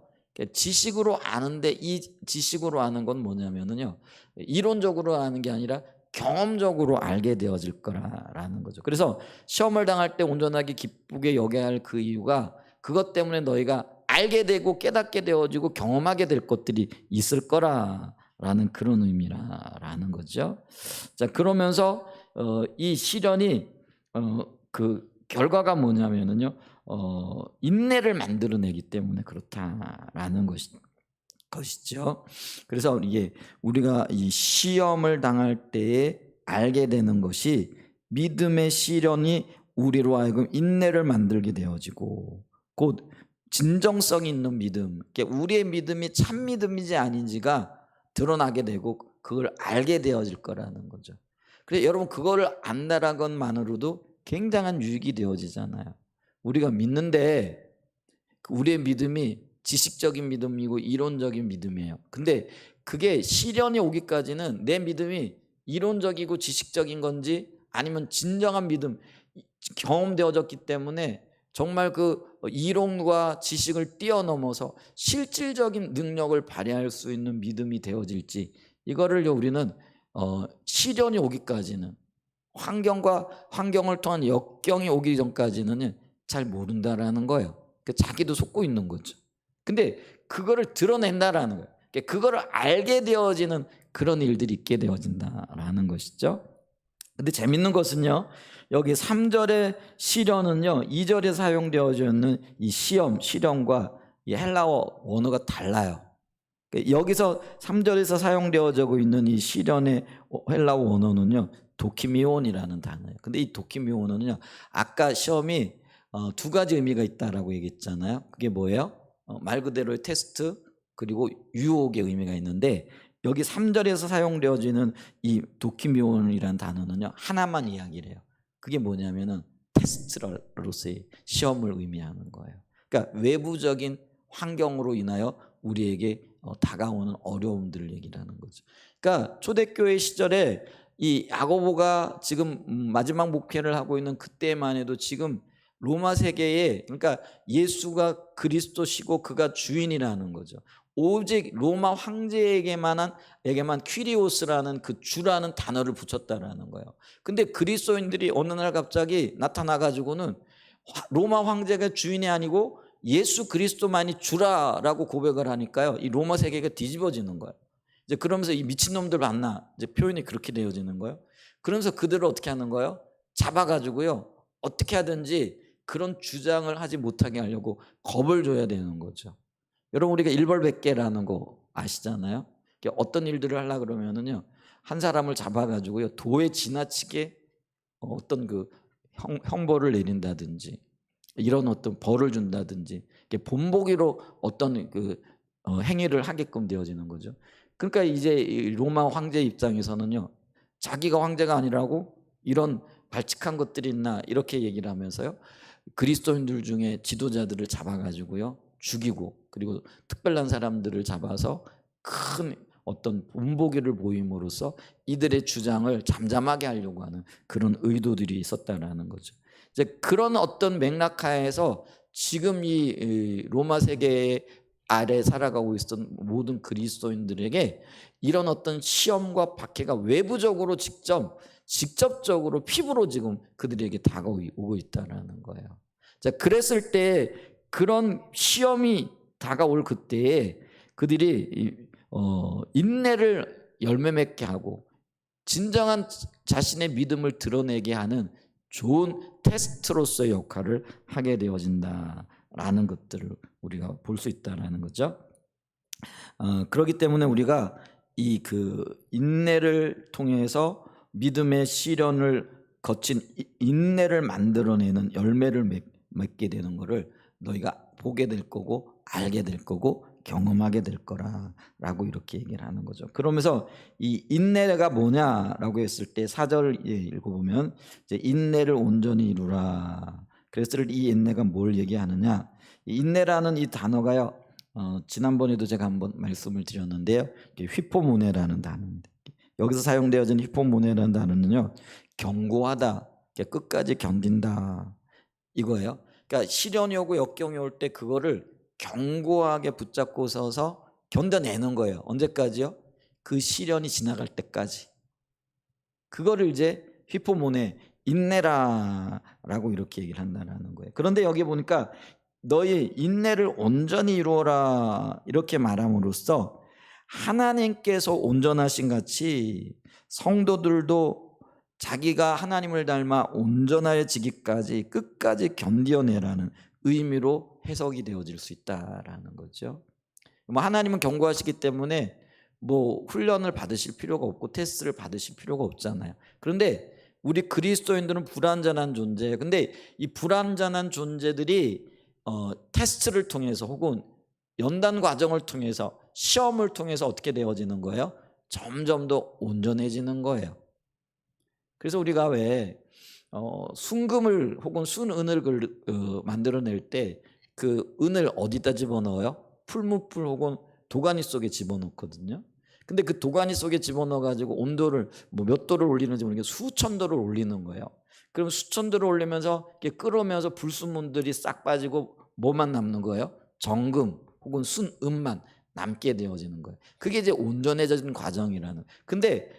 A: 지식으로 아는데 이 지식으로 아는 건 뭐냐면은요, 이론적으로 아는 게 아니라 경험적으로 알게 되어질 거라는 거죠. 그래서 시험을 당할 때 온전하게 기쁘게 여겨야 할 그 이유가 그것 때문에 너희가 알게 되고 깨닫게 되어지고 경험하게 될 것들이 있을 거라는 그런 의미라는 거죠. 자, 그러면서 이 시련이 그 결과가 뭐냐면은요, 인내를 만들어내기 때문에 그렇다라는 것이죠. 그래서 이게 우리가 이 시험을 당할 때에 알게 되는 것이 믿음의 시련이 우리로 하여금 인내를 만들게 되어지고 곧 진정성 있는 믿음, 우리의 믿음이 참 믿음인지 아닌지가 드러나게 되고 그걸 알게 되어질 거라는 거죠. 그래서 여러분, 그거를 안다라는 것만으로도 굉장한 유익이 되어지잖아요. 우리가 믿는데 우리의 믿음이 지식적인 믿음이고 이론적인 믿음이에요. 근데 그게 시련이 오기까지는 내 믿음이 이론적이고 지식적인 건지 아니면 진정한 믿음, 경험되어졌기 때문에 정말 그 이론과 지식을 뛰어넘어서 실질적인 능력을 발휘할 수 있는 믿음이 되어질지, 이거를 우리는 시련이 오기까지는, 환경을 통한 역경이 오기 전까지는 잘 모른다라는 거예요. 자기도 속고 있는 거죠. 근데 그거를 드러낸다라는 거예요. 그거를 알게 되어지는 그런 일들이 있게 되어진다라는 것이죠. 근데 재밌는 것은요, 여기 3절의 시련은요 2절에 사용되어져 있는 이 시련과 이 헬라어 원어가 달라요. 여기서 3절에서 사용되어지고 있는 이 시련의 헬라어 원어는요 도키미온이라는 단어예요. 근데 이 도키미온은요, 아까 시험이 두 가지 의미가 있다라고 얘기했잖아요. 그게 뭐예요? 말 그대로의 테스트, 그리고 유혹의 의미가 있는데 여기 3절에서 사용되어지는 이 도키미온이라는 단어는요 하나만 이야기를 해요. 그게 뭐냐면은 테스트로서의 시험을 의미하는 거예요. 그러니까 외부적인 환경으로 인하여 우리에게 다가오는 어려움들을 얘기를 하는 거죠. 그러니까 초대교회 시절에 이 야고보가 지금 마지막 목회를 하고 있는 그때만 해도 지금 로마 세계에, 그러니까 예수가 그리스도시고 그가 주인이라는 거죠. 오직 로마 황제에게만 퀴리오스라는 그 주라는 단어를 붙였다라는 거예요. 근데 그리스도인들이 어느 날 갑자기 나타나 가지고는 로마 황제가 주인이 아니고 예수 그리스도만이 주라라고 고백을 하니까요, 이 로마 세계가 뒤집어지는 거예요. 이제 그러면서 이 미친놈들 만나, 이제 표현이 그렇게 되어지는 거예요. 그러면서 그들을 어떻게 하는 거예요? 잡아가지고요, 어떻게 하든지 그런 주장을 하지 못하게 하려고 겁을 줘야 되는 거죠. 여러분, 우리가 일벌백계라는 거 아시잖아요. 어떤 일들을 하려 그러면은요, 한 사람을 잡아가지고요, 도에 지나치게 어떤 그 형벌을 내린다든지, 이런 어떤 벌을 준다든지, 본보기로 어떤 그 행위를 하게끔 되어지는 거죠. 그러니까 이제 로마 황제 입장에서는요, 자기가 황제가 아니라고 이런 발칙한 것들이 있나 이렇게 얘기를 하면서요, 그리스도인들 중에 지도자들을 잡아가지고요 죽이고, 그리고 특별한 사람들을 잡아서 큰 어떤 본보기를 보임으로써 이들의 주장을 잠잠하게 하려고 하는 그런 의도들이 있었다라는 거죠. 이제 그런 어떤 맥락하에서 지금 이 로마 세계 아래 살아가고 있었던 모든 그리스도인들에게 이런 어떤 시험과 박해가 외부적으로 직접적으로 피부로 지금 그들에게 다가오고 있다는 거예요. 자, 그랬을 때 그런 시험이 다가올 그때에 그들이 인내를 열매 맺게 하고 진정한 자신의 믿음을 드러내게 하는 좋은 테스트로서의 역할을 하게 되어진다라는 것들을 우리가 볼 수 있다라는 거죠. 그렇기 때문에 우리가 이 그 인내를 통해서 믿음의 시련을 거친 인내를 만들어내는 열매를 맺게 되는 것을 너희가 보게 될 거고 알게 될 거고 경험하게 될 거라라고 이렇게 얘기를 하는 거죠. 그러면서 이 인내가 뭐냐라고 했을 때 4절 읽어보면 이제 인내를 온전히 이루라. 그래서 이 인내가 뭘 얘기하느냐? 이 인내라는 이 단어가요, 지난번에도 제가 한번 말씀을 드렸는데요, 휘포모네라는 단어입니다. 여기서 사용되어진 휘포모네라는 단어는요, 견고하다, 끝까지 견딘다 이거예요. 그러니까 시련이 오고 역경이 올 때 그거를 견고하게 붙잡고 서서 견뎌내는 거예요. 언제까지요? 그 시련이 지나갈 때까지. 그거를 이제 휘포모네, 인내라라고 이렇게 얘기를 한다는 거예요. 그런데 여기 보니까 너희 인내를 온전히 이루어라 이렇게 말함으로써 하나님께서 온전하신 같이 성도들도 자기가 하나님을 닮아 온전해지기까지 끝까지 견뎌내라는 의미로 해석이 되어질 수 있다라는 거죠. 뭐 하나님은 견고하시기 때문에 뭐 훈련을 받으실 필요가 없고 테스트를 받으실 필요가 없잖아요. 그런데 우리 그리스도인들은 불완전한 존재. 근데 이 불완전한 존재들이 테스트를 통해서 혹은 연단 과정을 통해서 시험을 통해서 어떻게 되어지는 거예요? 점점 더 온전해지는 거예요. 그래서 우리가 왜 순금을 혹은 순은을 만들어낼 때 그 은을 어디다 집어넣어요? 풀무풀 혹은 도가니 속에 집어넣거든요. 근데 그 도가니 속에 집어넣어 가지고 온도를 뭐 몇 도를 올리는지 모르겠는데 수천 도를 올리는 거예요. 그럼 수천 도를 올리면서 이렇게 끓으면서 불순물들이 싹 빠지고 뭐만 남는 거예요? 정금 혹은 순음만 남게 되어지는 거예요. 그게 이제 온전해지는 과정이라는. 근데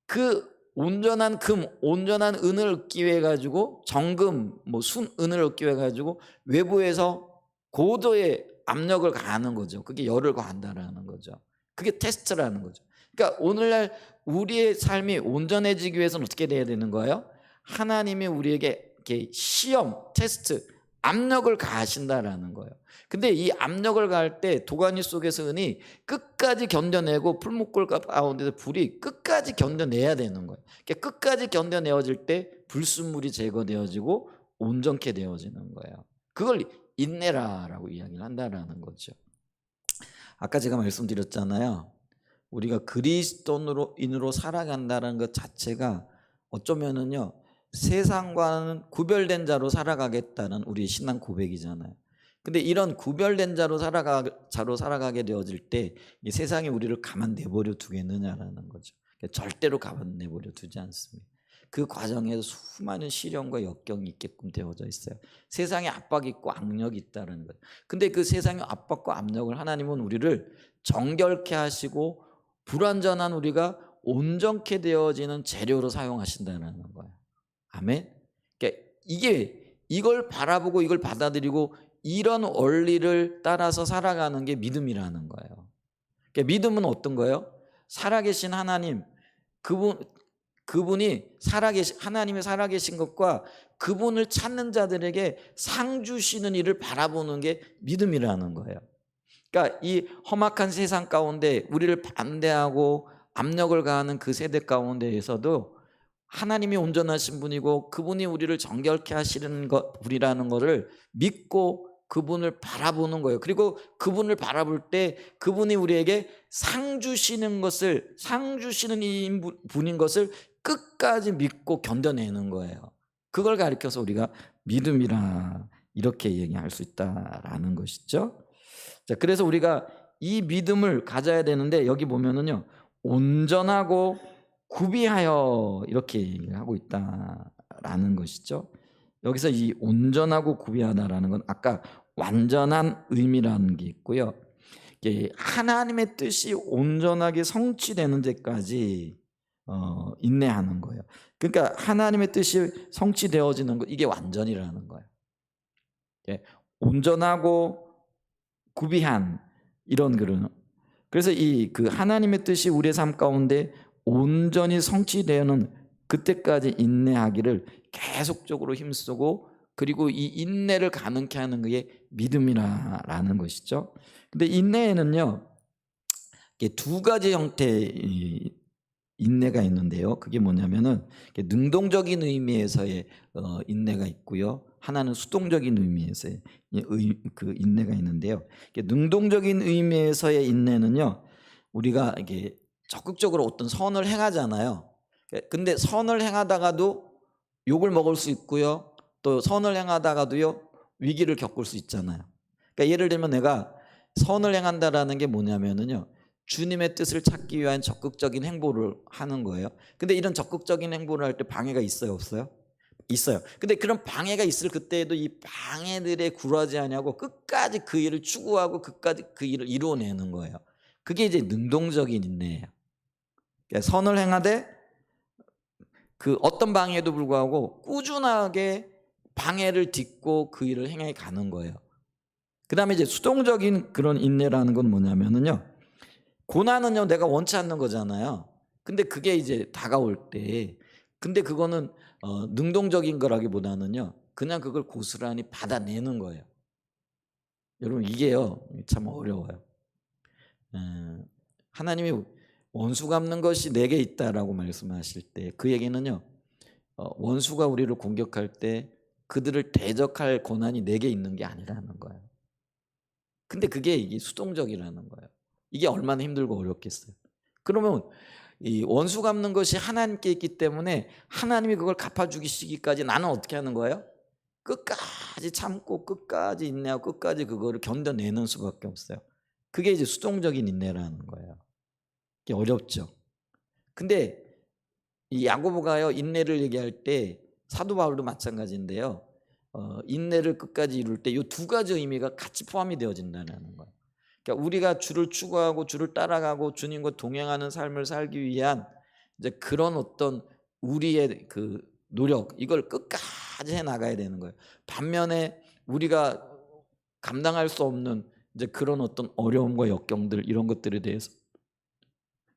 A: 그 온전한 금, 온전한 은을 얻기 위해 가지고 정금, 뭐 순은을 얻기 위해 가지고 외부에서 고도의 압력을 가하는 거죠. 그게 열을 가한다라는 거죠. 그게 테스트라는 거죠. 그러니까 오늘날 우리의 삶이 온전해지기 위해서는 어떻게 돼야 되는 거예요? 하나님이 우리에게 이렇게 시험, 테스트, 압력을 가하신다라는 거예요. 근데 이 압력을 가할 때 도가니 속에서 은이 끝까지 견뎌내고 풀무불 가운데서 불이 끝까지 견뎌내야 되는 거예요. 그러니까 끝까지 견뎌내어질 때 불순물이 제거되어지고 온전케 되어지는 거예요. 그걸 인내라라고 이야기를 한다라는 거죠. 아까 제가 말씀드렸잖아요. 우리가 그리스도인으로 살아간다는 것 자체가 어쩌면은요, 세상과는 구별된 자로 살아가겠다는 우리의 신앙 고백이잖아요. 근데 이런 구별된 자로 살아가게 되어질 때 이 세상이 우리를 가만 내버려 두겠느냐라는 거죠. 절대로 가만 내버려 두지 않습니다. 그 과정에서 수많은 시련과 역경이 있게끔 되어져 있어요. 세상에 압박이 있고 압력이 있다는 거예요. 근데 그 세상의 압박과 압력을 하나님은 우리를 정결케 하시고 불완전한 우리가 온전케 되어지는 재료로 사용하신다는 거예요. 아멘. 그러니까 이걸 바라보고 이걸 받아들이고 이런 원리를 따라서 살아가는 게 믿음이라는 거예요. 그러니까 믿음은 어떤 거예요? 살아계신 하나님, 그분이 하나님이 살아계신 것과 그분을 찾는 자들에게 상 주시는 일을 바라보는 게 믿음이라는 거예요. 그러니까 이 험악한 세상 가운데 우리를 반대하고 압력을 가하는 그 세대 가운데에서도 하나님이 온전하신 분이고 그분이 우리를 정결케 하시는 분이라는 것을 믿고 그분을 바라보는 거예요. 그리고 그분을 바라볼 때 그분이 우리에게 상 주시는 분인 것을 끝까지 믿고 견뎌내는 거예요. 그걸 가리켜서 우리가 믿음이라 이렇게 얘기할 수 있다라는 것이죠. 자, 그래서 우리가 이 믿음을 가져야 되는데 여기 보면은요, 온전하고 구비하여 이렇게 얘기를 하고 있다라는 것이죠. 여기서 이 온전하고 구비하다라는 건 아까 완전한 의미라는 게 있고요. 하나님의 뜻이 온전하게 성취되는 데까지 인내하는 거예요. 그러니까 하나님의 뜻이 성취되어지는 것, 이게 완전이라는 거예요. 온전하고 구비한 이런 그런. 그래서 그 하나님의 뜻이 우리의 삶 가운데 온전히 성취되는 그때까지 인내하기를 계속적으로 힘쓰고, 그리고 이 인내를 가능케 하는 게 믿음이라는 것이죠. 근데 인내에는요, 두 가지 형태의 인내가 있는데요. 그게 뭐냐면은 능동적인 의미에서의 인내가 있고요. 하나는 수동적인 의미에서의 그 인내가 있는데요. 능동적인 의미에서의 인내는요, 우리가 이게 적극적으로 어떤 선을 행하잖아요. 근데 선을 행하다가도 욕을 먹을 수 있고요. 또 선을 행하다가도요, 위기를 겪을 수 있잖아요. 그러니까 예를 들면 내가 선을 행한다라는 게 뭐냐면은요, 주님의 뜻을 찾기 위한 적극적인 행보를 하는 거예요. 근데 이런 적극적인 행보를 할 때 방해가 있어요, 없어요? 있어요. 근데 그런 방해가 있을 그때에도 이 방해들에 굴하지 않냐고 끝까지 그 일을 추구하고 끝까지 그 일을 이루어내는 거예요. 그게 이제 능동적인 인내예요. 그러니까 선을 행하되 그 어떤 방해에도 불구하고 꾸준하게 방해를 딛고 그 일을 행해 가는 거예요. 그 다음에 이제 수동적인 그런 인내라는 건 뭐냐면은요, 고난은요, 내가 원치 않는 거잖아요. 근데 그게 이제 다가올 때, 근데 그거는 능동적인 거라기보다는요, 그냥 그걸 고스란히 받아내는 거예요. 여러분, 이게요, 참 어려워요. 하나님이 원수 갚는 것이 내게 있다라고 말씀하실 때, 그 얘기는요, 원수가 우리를 공격할 때 그들을 대적할 권한이 내게 있는 게 아니라는 거예요. 근데 그게 이게 수동적이라는 거예요. 이게 얼마나 힘들고 어렵겠어요. 그러면 이 원수 갚는 것이 하나님께 있기 때문에 하나님이 그걸 갚아주시기까지 나는 어떻게 하는 거예요? 끝까지 참고 끝까지 인내하고 끝까지 그거를 견뎌내는 수밖에 없어요. 그게 이제 수동적인 인내라는 거예요. 이게 어렵죠. 근데 이 야고보가요, 인내를 얘기할 때 사도 바울도 마찬가지인데요, 인내를 끝까지 이룰 때 이 두 가지 의미가 같이 포함이 되어진다는 거예요. 그러니까 우리가 주를 추구하고 주를 따라가고 주님과 동행하는 삶을 살기 위한 이제 그런 어떤 우리의 그 노력, 이걸 끝까지 해 나가야 되는 거예요. 반면에 우리가 감당할 수 없는 이제 그런 어떤 어려움과 역경들, 이런 것들에 대해서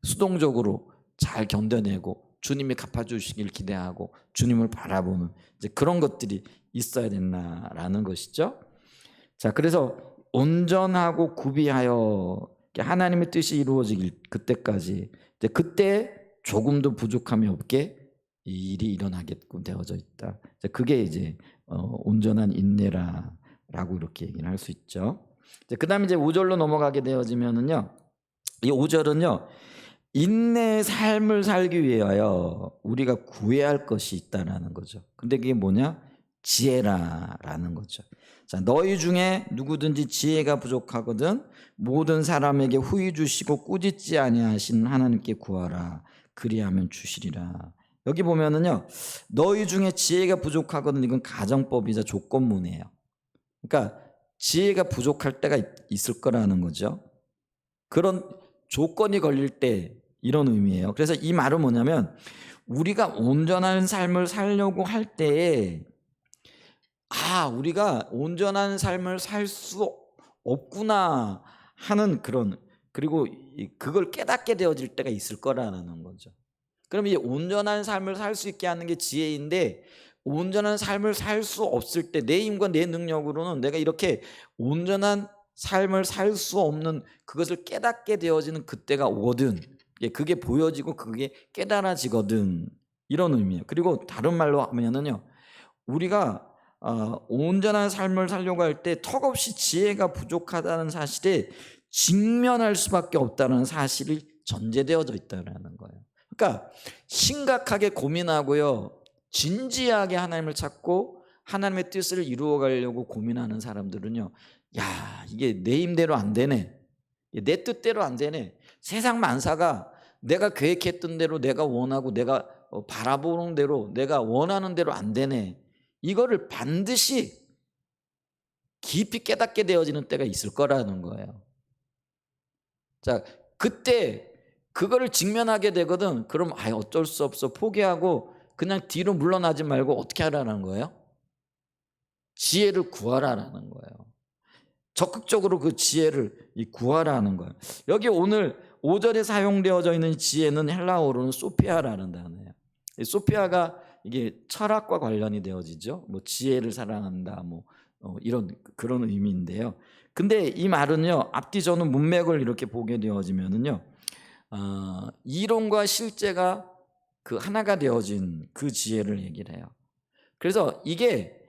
A: 수동적으로 잘 견뎌내고 주님이 갚아주시길 기대하고 주님을 바라보는 이제 그런 것들이 있어야 된다라는 것이죠. 자, 그래서 온전하고 구비하여 하나님의 뜻이 이루어지길 그때까지, 이제 그때 조금도 부족함이 없게 이 일이 일어나게끔 되어져 있다. 그게 이제 온전한 인내라라고 이렇게 얘기를 할 수 있죠. 그다음에 이제 5절로 넘어가게 되어지면은요, 이 5절은요, 인내의 삶을 살기 위하여 우리가 구해야 할 것이 있다라는 거죠. 근데 그게 뭐냐? 지혜라라는 거죠. 자, 너희 중에 누구든지 지혜가 부족하거든 모든 사람에게 후히 주시고 꾸짖지 아니하시는 하나님께 구하라. 그리하면 주시리라. 여기 보면은요, 너희 중에 지혜가 부족하거든. 이건 가정법이자 조건문이에요. 그러니까 지혜가 부족할 때가 있을 거라는 거죠. 그런 조건이 걸릴 때 이런 의미예요. 그래서 이 말은 뭐냐면 우리가 온전한 삶을 살려고 할 때에 우리가 온전한 삶을 살 수 없구나 하는 그런, 그리고 그걸 깨닫게 되어질 때가 있을 거라는 거죠. 그럼 이 온전한 삶을 살 수 있게 하는 게 지혜인데, 온전한 삶을 살 수 없을 때 내 힘과 내 능력으로는 내가 이렇게 온전한 삶을 살 수 없는 그것을 깨닫게 되어지는 그때가 오거든. 그게 보여지고 그게 깨달아지거든. 이런 의미예요. 그리고 다른 말로 하면은요, 우리가 온전한 삶을 살려고 할 때 턱없이 지혜가 부족하다는 사실에 직면할 수밖에 없다는 사실이 전제되어져 있다는 거예요. 그러니까 심각하게 고민하고요, 진지하게 하나님을 찾고 하나님의 뜻을 이루어 가려고 고민하는 사람들은요, 이게 내 힘대로 안 되네, 내 뜻대로 안 되네, 세상 만사가 내가 계획했던 대로, 내가 원하고 내가 바라보는 대로, 내가 원하는 대로 안 되네, 이거를 반드시 깊이 깨닫게 되어지는 때가 있을 거라는 거예요. 자, 그때 그거를 직면하게 되거든. 그럼 어쩔 수 없어, 포기하고 그냥 뒤로 물러나지 말고 어떻게 하라는 거예요? 지혜를 구하라는 거예요. 적극적으로 그 지혜를 구하라는 거예요. 여기 오늘 5절에 사용되어져 있는 지혜는 헬라어로는 소피아라는 단어예요. 소피아가 이게 철학과 관련이 되어지죠. 뭐 지혜를 사랑한다, 뭐 이런 그런 의미인데요. 근데 이 말은요, 앞뒤 저는 문맥을 이렇게 보게 되어지면은요, 이론과 실제가 그 하나가 되어진 그 지혜를 얘기를 해요. 그래서 이게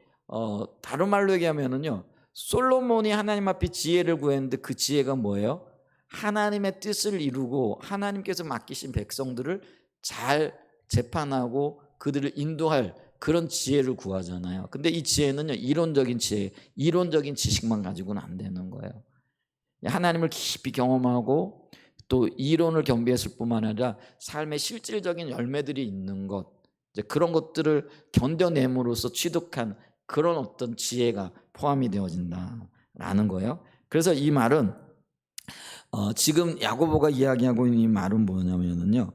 A: 다른 말로 얘기하면은요, 솔로몬이 하나님 앞에 지혜를 구했는데 그 지혜가 뭐예요? 하나님의 뜻을 이루고 하나님께서 맡기신 백성들을 잘 재판하고 그들을 인도할 그런 지혜를 구하잖아요. 근데 이 지혜는요, 이론적인 지혜, 이론적인 지식만 가지고는 안 되는 거예요. 하나님을 깊이 경험하고 또 이론을 겸비했을 뿐만 아니라 삶의 실질적인 열매들이 있는 것, 이제 그런 것들을 견뎌냄으로써 취득한 그런 어떤 지혜가 포함이 되어진다라는 거예요. 그래서 이 말은 지금 야고보가 이야기하고 있는 이 말은 뭐냐면요,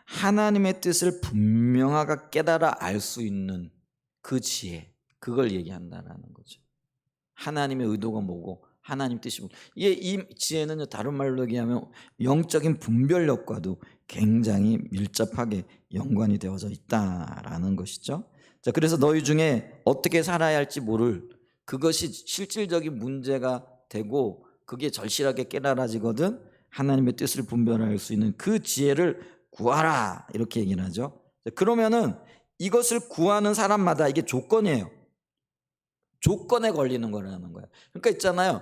A: 하나님의 뜻을 분명하게 깨달아 알 수 있는 그 지혜, 그걸 얘기한다는 거죠. 하나님의 의도가 뭐고 하나님 뜻이 뭐고, 이 지혜는 다른 말로 얘기하면 영적인 분별력과도 굉장히 밀접하게 연관이 되어져 있다라는 것이죠. 자, 그래서 너희 중에 어떻게 살아야 할지 모를, 그것이 실질적인 문제가 되고 그게 절실하게 깨달아지거든 하나님의 뜻을 분별할 수 있는 그 지혜를 구하라, 이렇게 얘기를 하죠. 그러면은 이것을 구하는 사람마다 이게 조건이에요. 조건에 걸리는 거라는 거예요. 그러니까 있잖아요,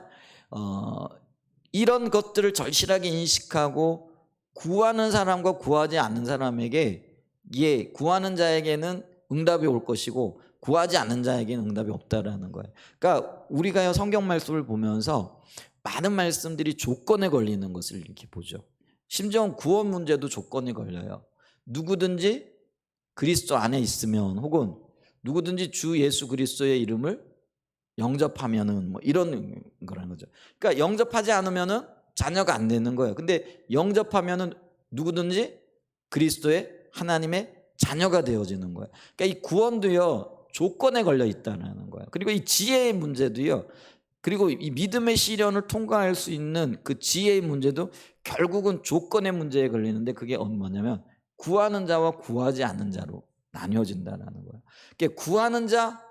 A: 이런 것들을 절실하게 인식하고 구하는 사람과 구하지 않는 사람에게, 구하는 자에게는 응답이 올 것이고 구하지 않는 자에게는 응답이 없다라는 거예요. 그러니까 우리가 성경 말씀을 보면서 많은 말씀들이 조건에 걸리는 것을 이렇게 보죠. 심지어 구원 문제도 조건이 걸려요. 누구든지 그리스도 안에 있으면, 혹은 누구든지 주 예수 그리스도의 이름을 영접하면은, 뭐 이런 거라는 거죠. 그러니까 영접하지 않으면은 자녀가 안 되는 거예요. 근데 영접하면은 누구든지 그리스도의 하나님의 자녀가 되어지는 거예요. 그러니까 이 구원도요, 조건에 걸려 있다는 거예요. 그리고 이 지혜의 문제도요, 그리고 이 믿음의 시련을 통과할 수 있는 그 지혜의 문제도 결국은 조건의 문제에 걸리는데, 그게 뭐냐면 구하는 자와 구하지 않는 자로 나뉘어진다는 거예요. 그러니까 구하는 자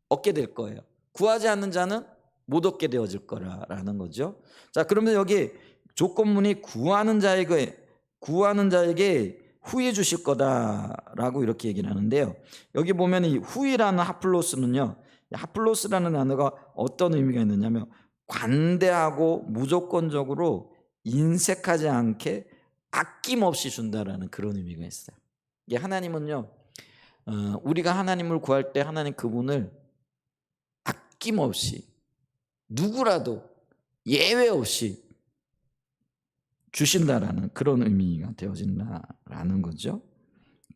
A: 얻게 될 거예요. 구하지 않는 자는 못 얻게 되어질 거라는 거죠. 자, 그러면 여기 조건문이 구하는 자에게 후히 주실 거다라고 이렇게 얘기를 하는데요. 여기 보면 이 후히라는 하플로스는요, 하플로스라는 단어가 어떤 의미가 있느냐면 관대하고 무조건적으로 인색하지 않게 아낌없이 준다라는 그런 의미가 있어요. 이게 하나님은요, 우리가 하나님을 구할 때 하나님 그분을 아낌없이, 누구라도 예외 없이 주신다라는 그런 의미가 되어진다라는 거죠.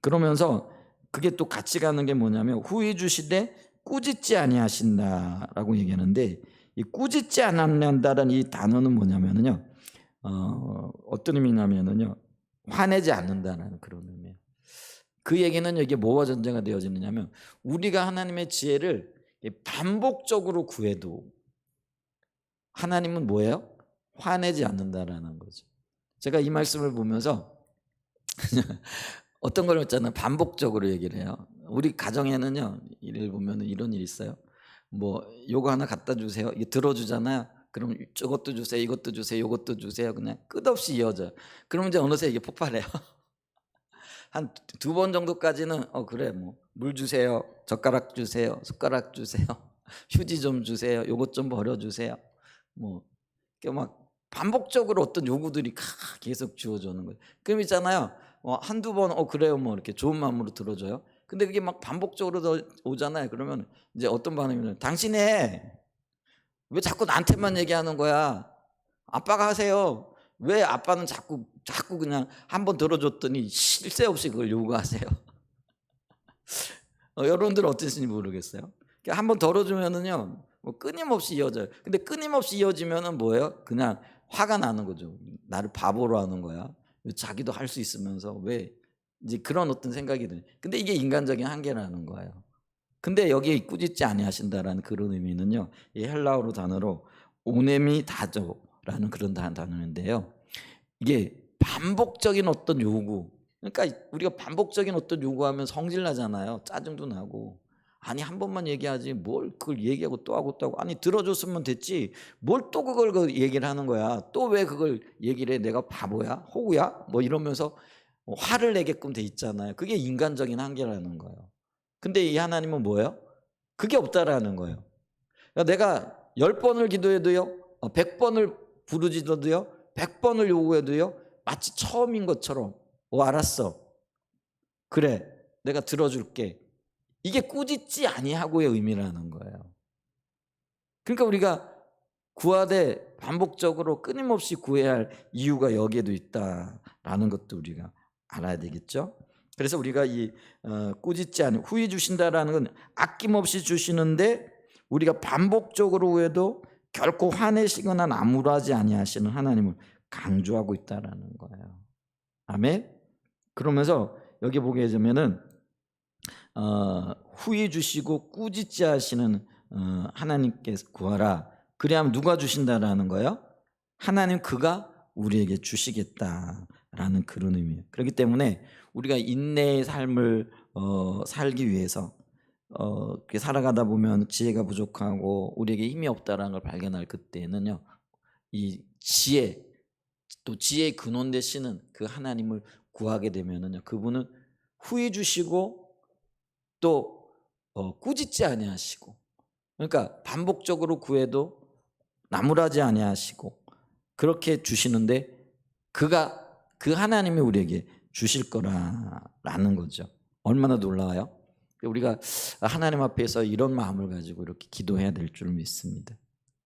A: 그러면서 그게 또 같이 가는 게 뭐냐면 후히 주시되 꾸짖지 아니하신다라고 얘기하는데, 이 꾸짖지 않는다라는 이 단어는 뭐냐면요, 어떤 의미냐면요, 화내지 않는다는 그런 의미예요. 그 얘기는 이게 뭐와 전제가 되어지느냐면, 우리가 하나님의 지혜를 반복적으로 구해도 하나님은 뭐예요? 화내지 않는다라는 거죠. 제가 이 말씀을 보면서 어떤 걸 했잖아요. 반복적으로 얘기를 해요. 우리 가정에는요, 일을 보면 이런 일이 있어요. 뭐 요거 하나 갖다 주세요. 이게 들어주잖아요. 그럼 저것도 주세요, 이것도 주세요, 이것도 주세요. 그냥 끝없이 이어져요. 그러면 이제 어느새 이게 폭발해요. 한 두 번 정도까지는 그래, 뭐 물 주세요, 젓가락 주세요, 숟가락 주세요, 휴지 좀 주세요, 요것 좀 버려주세요. 뭐 이렇게 막 반복적으로 어떤 요구들이 계속 주어지는 거예요. 그럼 있잖아요, 한두 번 그래요, 뭐 이렇게 좋은 마음으로 들어줘요. 근데 그게 막 반복적으로 오잖아요. 그러면 이제 어떤 반응이냐면, 당신이 왜 자꾸 나한테만 얘기하는 거야? 아빠가 하세요. 왜 아빠는 자꾸 그냥 한 번 들어줬더니 쉴 새 없이 그걸 요구하세요? 여러분들 어떠신지 모르겠어요. 한 번 들어주면은요, 뭐 끊임없이 이어져요. 근데 끊임없이 이어지면은 뭐예요? 그냥 화가 나는 거죠. 나를 바보로 하는 거야. 자기도 할 수 있으면서 왜, 이제 그런 어떤 생각이 드는. 근데 이게 인간적인 한계라는 거예요. 근데 여기에 꾸짖지 아니하신다라는 그런 의미는요, 이 헬라어로 단어로 오네미다조라는 그런 단어인데요, 이게 반복적인 어떤 요구, 그러니까 우리가 반복적인 어떤 요구하면 성질 나잖아요. 짜증도 나고. 아니 한 번만 얘기하지 뭘 그걸 얘기하고 또 하고 또 하고. 아니 들어줬으면 됐지 뭘 또 그걸 얘기를 하는 거야. 또 왜 그걸 얘기를 해? 내가 바보야? 호구야? 뭐 이러면서 화를 내게끔 돼 있잖아요. 그게 인간적인 한계라는 거예요. 근데 이 하나님은 뭐예요? 그게 없다라는 거예요. 그러니까 내가 10번을 기도해도요, 100번을 부르짖어도요, 100번을 요구해도요, 마치 처음인 것처럼 알았어, 그래, 내가 들어줄게. 이게 꾸짖지 아니하고의 의미라는 거예요. 그러니까 우리가 구하되 반복적으로 끊임없이 구해야 할 이유가 여기에도 있다라는 것도 우리가 알아야 되겠죠. 그래서 우리가 이 꾸짖지 않고 후히 주신다라는 건 아낌없이 주시는데, 우리가 반복적으로 구해도 결코 화내시거나 나무라지 아니하시는 하나님을 강조하고 있다라는 거예요. 아멘. 그러면서 여기 보게 되면은 후히 주시고 꾸짖지 하시는 하나님께서 구하라. 그래야면 누가 주신다라는 거예요? 하나님 그가 우리에게 주시겠다라는 그런 의미예요. 그렇기 때문에 우리가 인내의 삶을 살기 위해서 살아가다 보면 지혜가 부족하고 우리에게 힘이 없다라는 걸 발견할 그때는요, 이 지혜, 또 지혜의 근원 되시는 그 하나님을 구하게 되면은요, 그분은 후히 주시고 또 꾸짖지 아니하시고, 그러니까 반복적으로 구해도 나무라지 아니하시고 그렇게 주시는데, 그가 그 하나님이 우리에게 주실 거라는 거죠. 얼마나 놀라워요. 우리가 하나님 앞에서 이런 마음을 가지고 이렇게 기도해야 될 줄 믿습니다.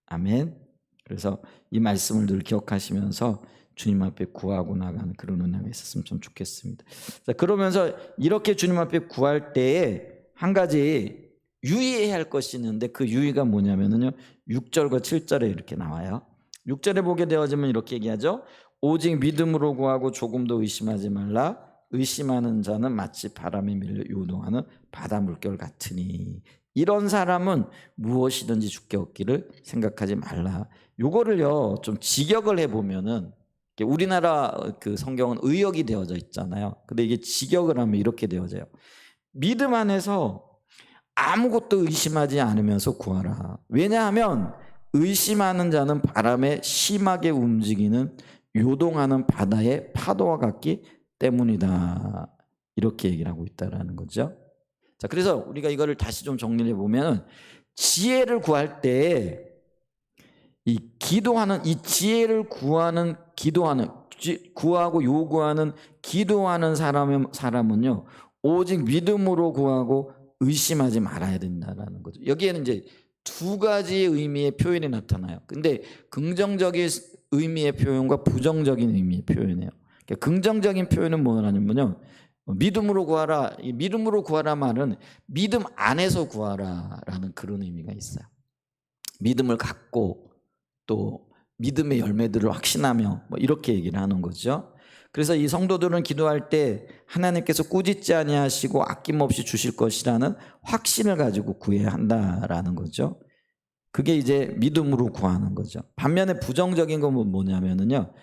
A: 아멘. 그래서 이 말씀을 늘 기억하시면서 주님 앞에 구하고 나가는 그런 은혜가 있었으면 좀 좋겠습니다. 자, 그러면서 이렇게 주님 앞에 구할 때에 한 가지 유의해야 할 것이 있는데, 그 유의가 뭐냐면요, 6절과 7절에 이렇게 나와요. 6절에 보게 되어지면 이렇게 얘기하죠. 오직 믿음으로 구하고 조금도 의심하지 말라. 의심하는 자는 마치 바람에 밀려 요동하는 바다 물결 같으니 이런 사람은 무엇이든지 주께 얻기를 생각하지 말라. 요거를요 좀 직역을 해보면은, 우리나라 그 성경은 의역이 되어져 있잖아요. 근데 이게 직역을 하면 이렇게 되어져요. 믿음 안에서 아무것도 의심하지 않으면서 구하라. 왜냐하면 의심하는 자는 바람에 심하게 움직이는 요동하는 바다의 파도와 같기 때문이다. 이렇게 얘기를 하고 있다라는 거죠. 자, 그래서 우리가 이거를 다시 좀 정리해 보면, 지혜를 구할 때 이 기도하는, 이 지혜를 구하는, 구하고 요구하는 기도하는 사람은요, 오직 믿음으로 구하고 의심하지 말아야 된다라는 거죠. 여기에는 이제 두 가지의 의미의 표현이 나타나요. 근데 긍정적인 의미의 표현과 부정적인 의미의 표현이에요. 그러니까 긍정적인 표현은 뭐냐면요, 믿음으로 구하라. 이 믿음으로 구하라 말은 믿음 안에서 구하라라는 그런 의미가 있어요. 믿음을 갖고 또 믿음의 열매들을 확신하며 뭐 이렇게 얘기를 하는 거죠. 그래서 이 성도들은 기도할 때 하나님께서 꾸짖지 아니하시고 아낌없이 주실 것이라는 확신을 가지고 구해야 한다라는 거죠. 그게 이제 믿음으로 구하는 거죠. 반면에 부정적인 건 뭐냐면요,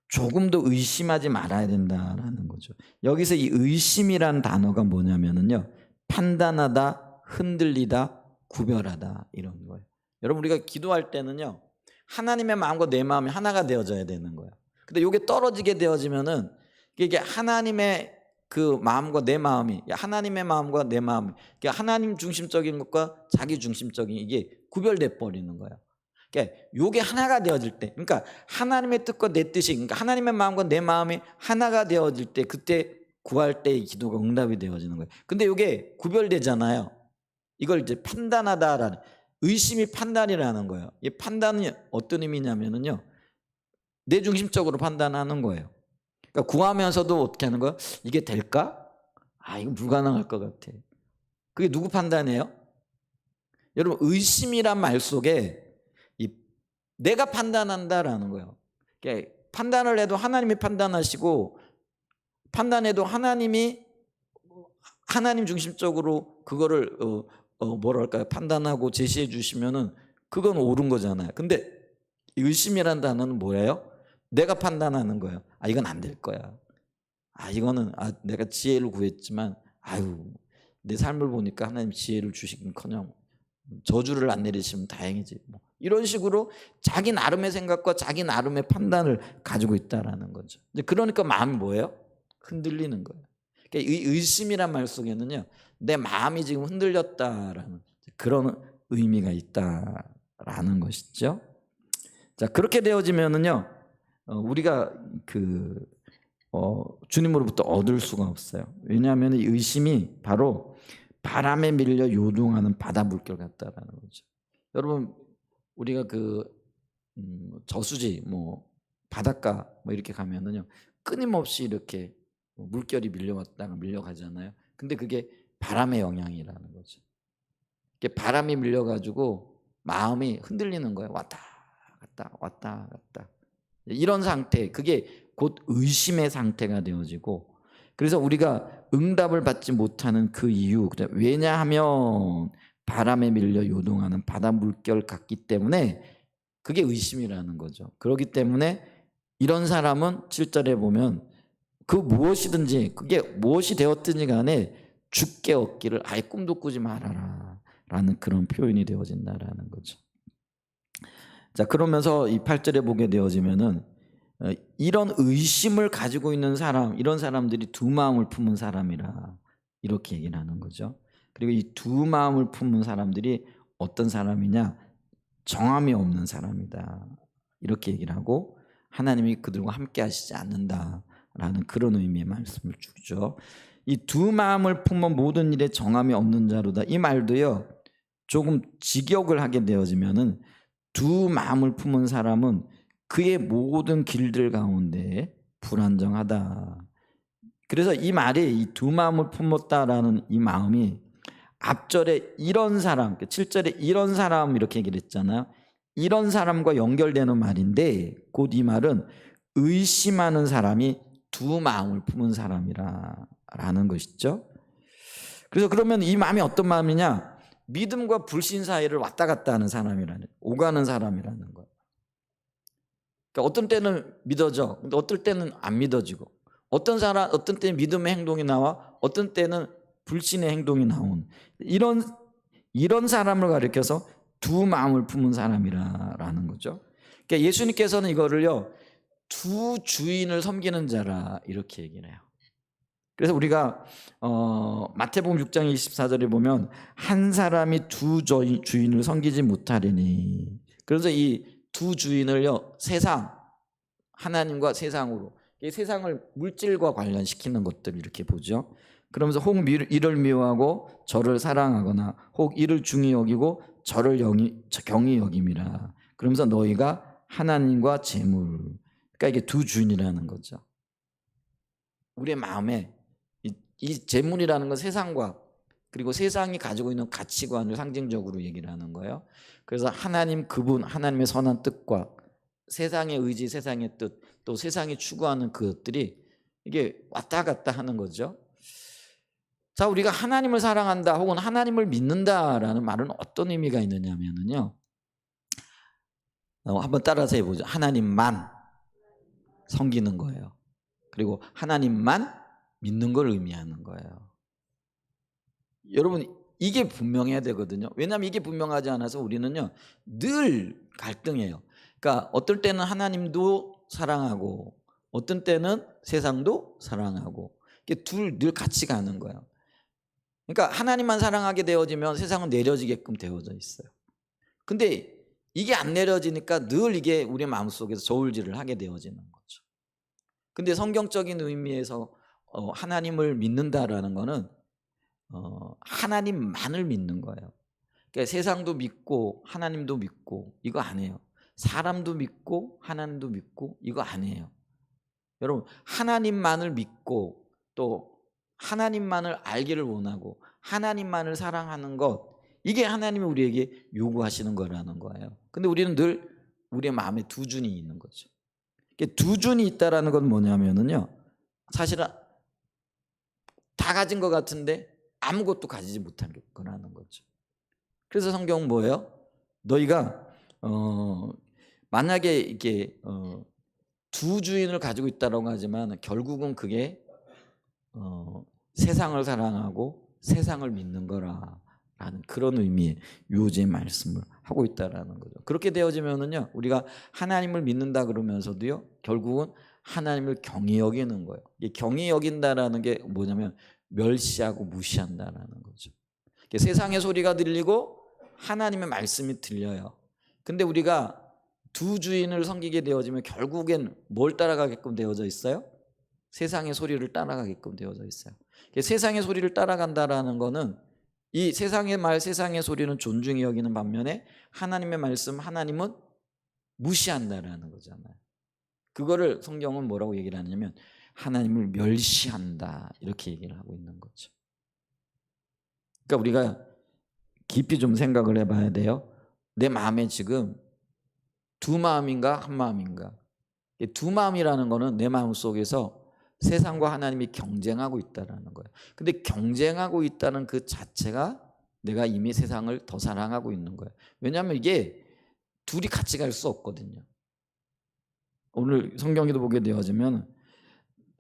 A: 조금 더 의심하지 말아야 된다라는 거죠. 여기서 이 의심이라는 단어가 뭐냐면요, 판단하다, 흔들리다, 구별하다 이런 거예요. 여러분, 우리가 기도할 때는요, 하나님의 마음과 내 마음이 하나가 되어져야 되는 거예요. 근데 이게 떨어지게 되어지면은 이게 하나님의 그 마음과 내 마음이, 하나님의 마음과 내 마음이, 하나님 중심적인 것과 자기 중심적인 이게 구별돼 버리는 거예요. 그러니까 이게 하나가 되어질 때, 그러니까 하나님의 뜻과 내 뜻이, 그러니까 하나님의 마음과 내 마음이 하나가 되어질 때, 그때 구할 때 이 기도가 응답이 되어지는 거예요. 근데 이게 구별되잖아요. 이걸 이제 판단하다라는, 의심이 판단이라는 거예요. 이 판단은 어떤 의미냐면요, 내 중심적으로 판단하는 거예요. 그러니까 구하면서도 어떻게 하는 거야? 이게 될까? 이거 불가능할 것 같아. 그게 누구 판단이에요? 여러분, 의심이란 말 속에 내가 판단한다라는 거예요. 그러니까 판단을 해도 하나님이 판단하시고, 판단해도 하나님이 하나님 중심적으로 그거를 뭐랄까요, 판단하고 제시해 주시면은 그건 옳은 거잖아요. 근데 의심이라는 단어는 뭐예요? 내가 판단하는 거예요. 이건 안 될 거야. 이거는 내가 지혜를 구했지만 내 삶을 보니까 하나님 지혜를 주시긴커녕 저주를 안 내리시면 다행이지. 뭐 이런 식으로 자기 나름의 생각과 자기 나름의 판단을 가지고 있다라는 거죠. 그러니까 마음이 뭐예요? 흔들리는 거예요. 그러니까 이 의심이란 말 속에는요, 내 마음이 지금 흔들렸다라는 그런 의미가 있다라는 것이죠. 자, 그렇게 되어지면은요, 우리가 주님으로부터 얻을 수가 없어요. 왜냐하면 이 의심이 바로 바람에 밀려 요동하는 바다 물결 같다라는 거죠. 여러분, 우리가 저수지, 바닷가 이렇게 가면은요, 끊임없이 이렇게 물결이 밀려왔다가 밀려가잖아요. 근데 그게 바람의 영향이라는 거죠. 바람이 밀려가지고 마음이 흔들리는 거예요. 왔다 갔다 왔다 갔다. 이런 상태, 그게 곧 의심의 상태가 되어지고, 그래서 우리가 응답을 받지 못하는 그 이유, 왜냐하면 바람에 밀려 요동하는 바다 물결 같기 때문에 그게 의심이라는 거죠. 그렇기 때문에 이런 사람은 7절에 보면 그 무엇이든지, 그게 무엇이 되었든지 간에 죽게 얻기를 아예 꿈도 꾸지 말아라 라는 그런 표현이 되어진다라는 거죠. 자, 그러면서 이 8절에 보게 되어지면은 이런 의심을 가지고 있는 사람, 이런 사람들이 두 마음을 품은 사람이라 이렇게 얘기를 하는 거죠. 그리고 이 두 마음을 품은 사람들이 어떤 사람이냐? 정함이 없는 사람이다 이렇게 얘기를 하고, 하나님이 그들과 함께 하시지 않는다라는 그런 의미의 말씀을 주죠. 이 두 마음을 품은 모든 일에 정함이 없는 자로다, 이 말도요, 조금 직역을 하게 되어지면은 두 마음을 품은 사람은 그의 모든 길들 가운데 불안정하다. 그래서 이 말이 이 두 마음을 품었다라는 이 마음이 앞절에 이런 사람, 7절에 이런 사람 이렇게 얘기를 했잖아요. 이런 사람과 연결되는 말인데, 곧 이 말은 의심하는 사람이 두 마음을 품은 사람이라는 것이죠. 그래서 그러면 이 마음이 어떤 마음이냐? 믿음과 불신 사이를 왔다 갔다 하는 사람이라는, 오가는 사람이라는 거예요. 그러니까 어떤 때는 믿어져, 근데 어떨 때는 안 믿어지고, 어떤 때는 믿음의 행동이 나와, 어떤 때는 불신의 행동이 나온, 이런 사람을 가리켜서 두 마음을 품은 사람이라는 거죠. 그러니까 예수님께서는 이거를요, 두 주인을 섬기는 자라 이렇게 얘기를 해요. 그래서 우리가 마태복음 6장 24절에 보면 한 사람이 두 주인을 섬기지 못하리니, 그래서 이 두 주인을요, 세상, 하나님과 세상으로, 이 세상을 물질과 관련시키는 것들 이렇게 보죠. 그러면서 혹 이를 미워하고 저를 사랑하거나 혹 이를 중히 여기고 저를 경히 여김이라. 그러면서 너희가 하나님과 재물, 그러니까 이게 두 주인이라는 거죠. 우리의 마음에 이 재물이라는 건 세상과 그리고 세상이 가지고 있는 가치관을 상징적으로 얘기를 하는 거예요. 그래서 하나님 그분 하나님의 선한 뜻과 세상의 의지, 세상의 뜻, 또 세상이 추구하는 그것들이 이게 왔다 갔다 하는 거죠. 자, 우리가 하나님을 사랑한다 혹은 하나님을 믿는다라는 말은 어떤 의미가 있느냐면요. 한번 따라서 해보죠. 하나님만 섬기는 거예요. 그리고 하나님만 믿는 걸 의미하는 거예요. 여러분 이게 분명해야 되거든요. 왜냐하면 이게 분명하지 않아서 우리는요 늘 갈등해요. 그러니까 어떨 때는 하나님도 사랑하고 어떤 때는 세상도 사랑하고 이게 둘 늘 같이 가는 거예요. 그러니까 하나님만 사랑하게 되어지면 세상은 내려지게끔 되어져 있어요. 근데 이게 안 내려지니까 늘 이게 우리 마음속에서 저울질을 하게 되어지는 거죠. 근데 성경적인 의미에서 하나님을 믿는다라는 거는 하나님만을 믿는 거예요. 그러니까 세상도 믿고 하나님도 믿고 이거 아니에요. 사람도 믿고 하나님도 믿고 이거 아니에요. 여러분 하나님만을 믿고 또 하나님만을 알기를 원하고 하나님만을 사랑하는 것 이게 하나님이 우리에게 요구하시는 거라는 거예요. 근데 우리는 늘 우리의 마음에 두 준이 있는 거죠. 두 준이 있다라는 건 뭐냐면요. 사실은 다 가진 것 같은데 아무것도 가지지 못한 거라는 거죠. 그래서 성경은 뭐예요? 너희가 만약에 이게 두 주인을 가지고 있다라고 하지만 결국은 그게 세상을 사랑하고 세상을 믿는 거라라는 그런 의미의 요지의 말씀을 하고 있다라는 거죠. 그렇게 되어지면은요 우리가 하나님을 믿는다 그러면서도요 결국은 하나님을 경히 여기는 거예요. 이 경히 여긴다라는 게 뭐냐면 멸시하고 무시한다라는 거죠. 세상의 소리가 들리고 하나님의 말씀이 들려요. 근데 우리가 두 주인을 섬기게 되어지면 결국엔 뭘 따라가게끔 되어져 있어요? 세상의 소리를 따라가게끔 되어져 있어요. 세상의 소리를 따라간다라는 거는 이 세상의 말, 세상의 소리는 존중히 여기는 반면에 하나님의 말씀, 하나님은 무시한다라는 거잖아요. 그거를 성경은 뭐라고 얘기를 하냐면 하나님을 멸시한다 이렇게 얘기를 하고 있는 거죠. 그러니까 우리가 깊이 좀 생각을 해봐야 돼요. 내 마음에 지금 두 마음인가 한 마음인가? 두 마음이라는 거는 내 마음 속에서 세상과 하나님이 경쟁하고 있다는 거예요. 근데 경쟁하고 있다는 그 자체가 내가 이미 세상을 더 사랑하고 있는 거예요. 왜냐하면 이게 둘이 같이 갈 수 없거든요. 오늘 성경에도 보게 되어지면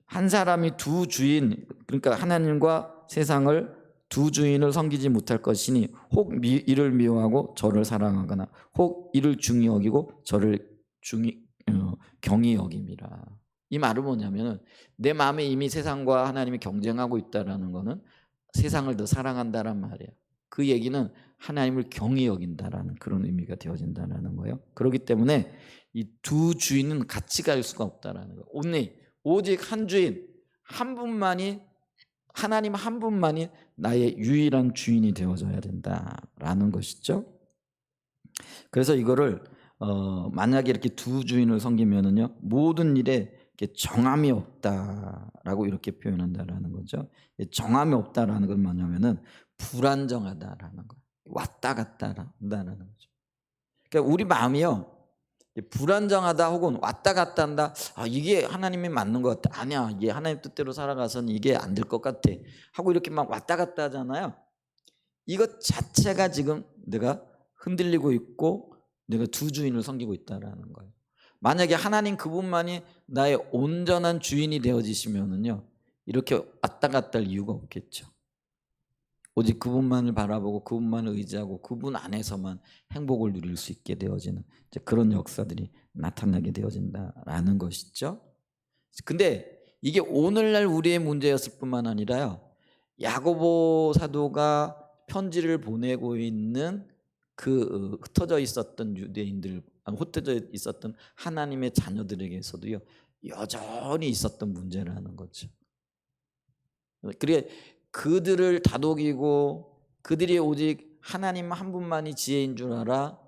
A: 한 사람이 두 주인 그러니까 하나님과 세상을 두 주인을 섬기지 못할 것이니 혹 이를 미워하고 저를 사랑하거나 혹 이를 중히 여기고 저를 경히 여김이라. 이 말은 뭐냐면 내 마음에 이미 세상과 하나님이 경쟁하고 있다는 거는 세상을 더 사랑한다란 말이에요. 그 얘기는 하나님을 경히 여긴다라는 그런 의미가 되어진다는 거예요. 그렇기 때문에 이 두 주인은 같이 갈 수가 없다라는 거예요. 오직 한 주인 한 분만이 하나님 한 분만이 나의 유일한 주인이 되어져야 된다라는 것이죠. 그래서 이거를 만약에 이렇게 두 주인을 섬기면은요 모든 일에 정함이 없다라고 이렇게 표현한다라는 거죠. 정함이 없다라는 건 뭐냐면은 불안정하다라는 거예요. 왔다 갔다 한다라는 거죠. 그러니까 우리 마음이요 불안정하다 혹은 왔다 갔다 한다. 이게 하나님이 맞는 것 같아. 아니야, 이게 하나님 뜻대로 살아가서는 이게 안 될 것 같아. 하고 이렇게 막 왔다 갔다 하잖아요. 이것 자체가 지금 내가 흔들리고 있고 내가 두 주인을 섬기고 있다라는 거예요. 만약에 하나님 그분만이 나의 온전한 주인이 되어지시면은요 이렇게 왔다 갔다 할 이유가 없겠죠. 오직 그분만을 바라보고 그분만을 의지하고 그분 안에서만 행복을 누릴 수 있게 되어지는 그런 역사들이 나타나게 되어진다라는 것이죠. 근데 이게 오늘날 우리의 문제였을 뿐만 아니라요 야고보 사도가 편지를 보내고 있는 그 흩어져 있었던 유대인들, 흩어져 있었던 하나님의 자녀들에게서도요 여전히 있었던 문제라는 거죠. 그래 그들을 다독이고 그들이 오직 하나님 한 분만이 지혜인 줄 알아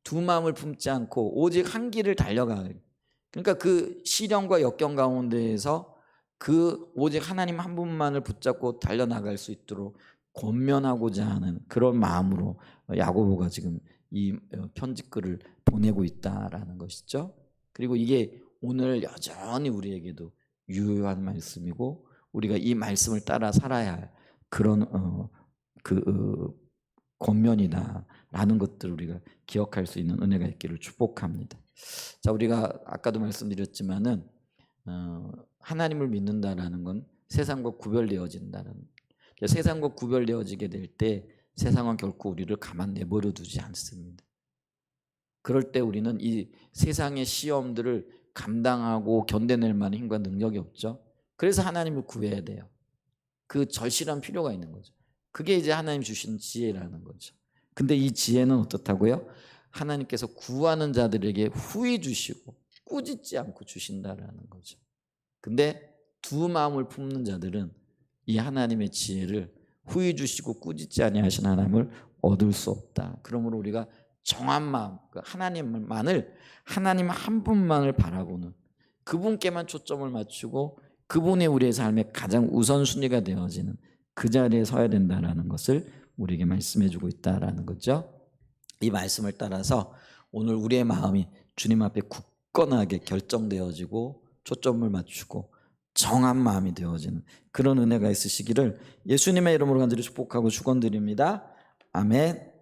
A: 두 마음을 품지 않고 오직 한 길을 달려가. 그러니까 그 시련과 역경 가운데에서 그 오직 하나님 한 분만을 붙잡고 달려나갈 수 있도록 권면하고자 하는 그런 마음으로 야고보가 지금 이 편지글을 보내고 있다라는 것이죠. 그리고 이게 오늘 여전히 우리에게도 유효한 말씀이고 우리가 이 말씀을 따라 살아야 할 그런 권면이다라는 것들을 우리가 기억할 수 있는 은혜가 있기를 축복합니다. 자, 우리가 아까도 말씀드렸지만은 하나님을 믿는다라는 건 세상과 구별되어진다는, 세상과 구별되어지게 될 때 세상은 결코 우리를 가만 내버려 두지 않습니다. 그럴 때 우리는 이 세상의 시험들을 감당하고 견뎌낼 만한 힘과 능력이 없죠. 그래서 하나님을 구해야 돼요. 그 절실한 필요가 있는 거죠. 그게 이제 하나님 주신 지혜라는 거죠. 근데 이 지혜는 어떻다고요? 하나님께서 구하는 자들에게 후히 주시고 꾸짖지 않고 주신다라는 거죠. 근데 두 마음을 품는 자들은 이 하나님의 지혜를 후히 주시고 꾸짖지 아니하신 하나님을 얻을 수 없다. 그러므로 우리가 정한 마음, 하나님만을, 하나님 한 분만을 바라보는, 그분께만 초점을 맞추고 그분이 우리의 삶의 가장 우선순위가 되어지는 그 자리에 서야 된다는 것을 우리에게 말씀해 주고 있다는 거죠. 이 말씀을 따라서 오늘 우리의 마음이 주님 앞에 굳건하게 결정되어지고 초점을 맞추고 정한 마음이 되어지는 그런 은혜가 있으시기를 예수님의 이름으로 간절히 축복하고 축원드립니다. 아멘.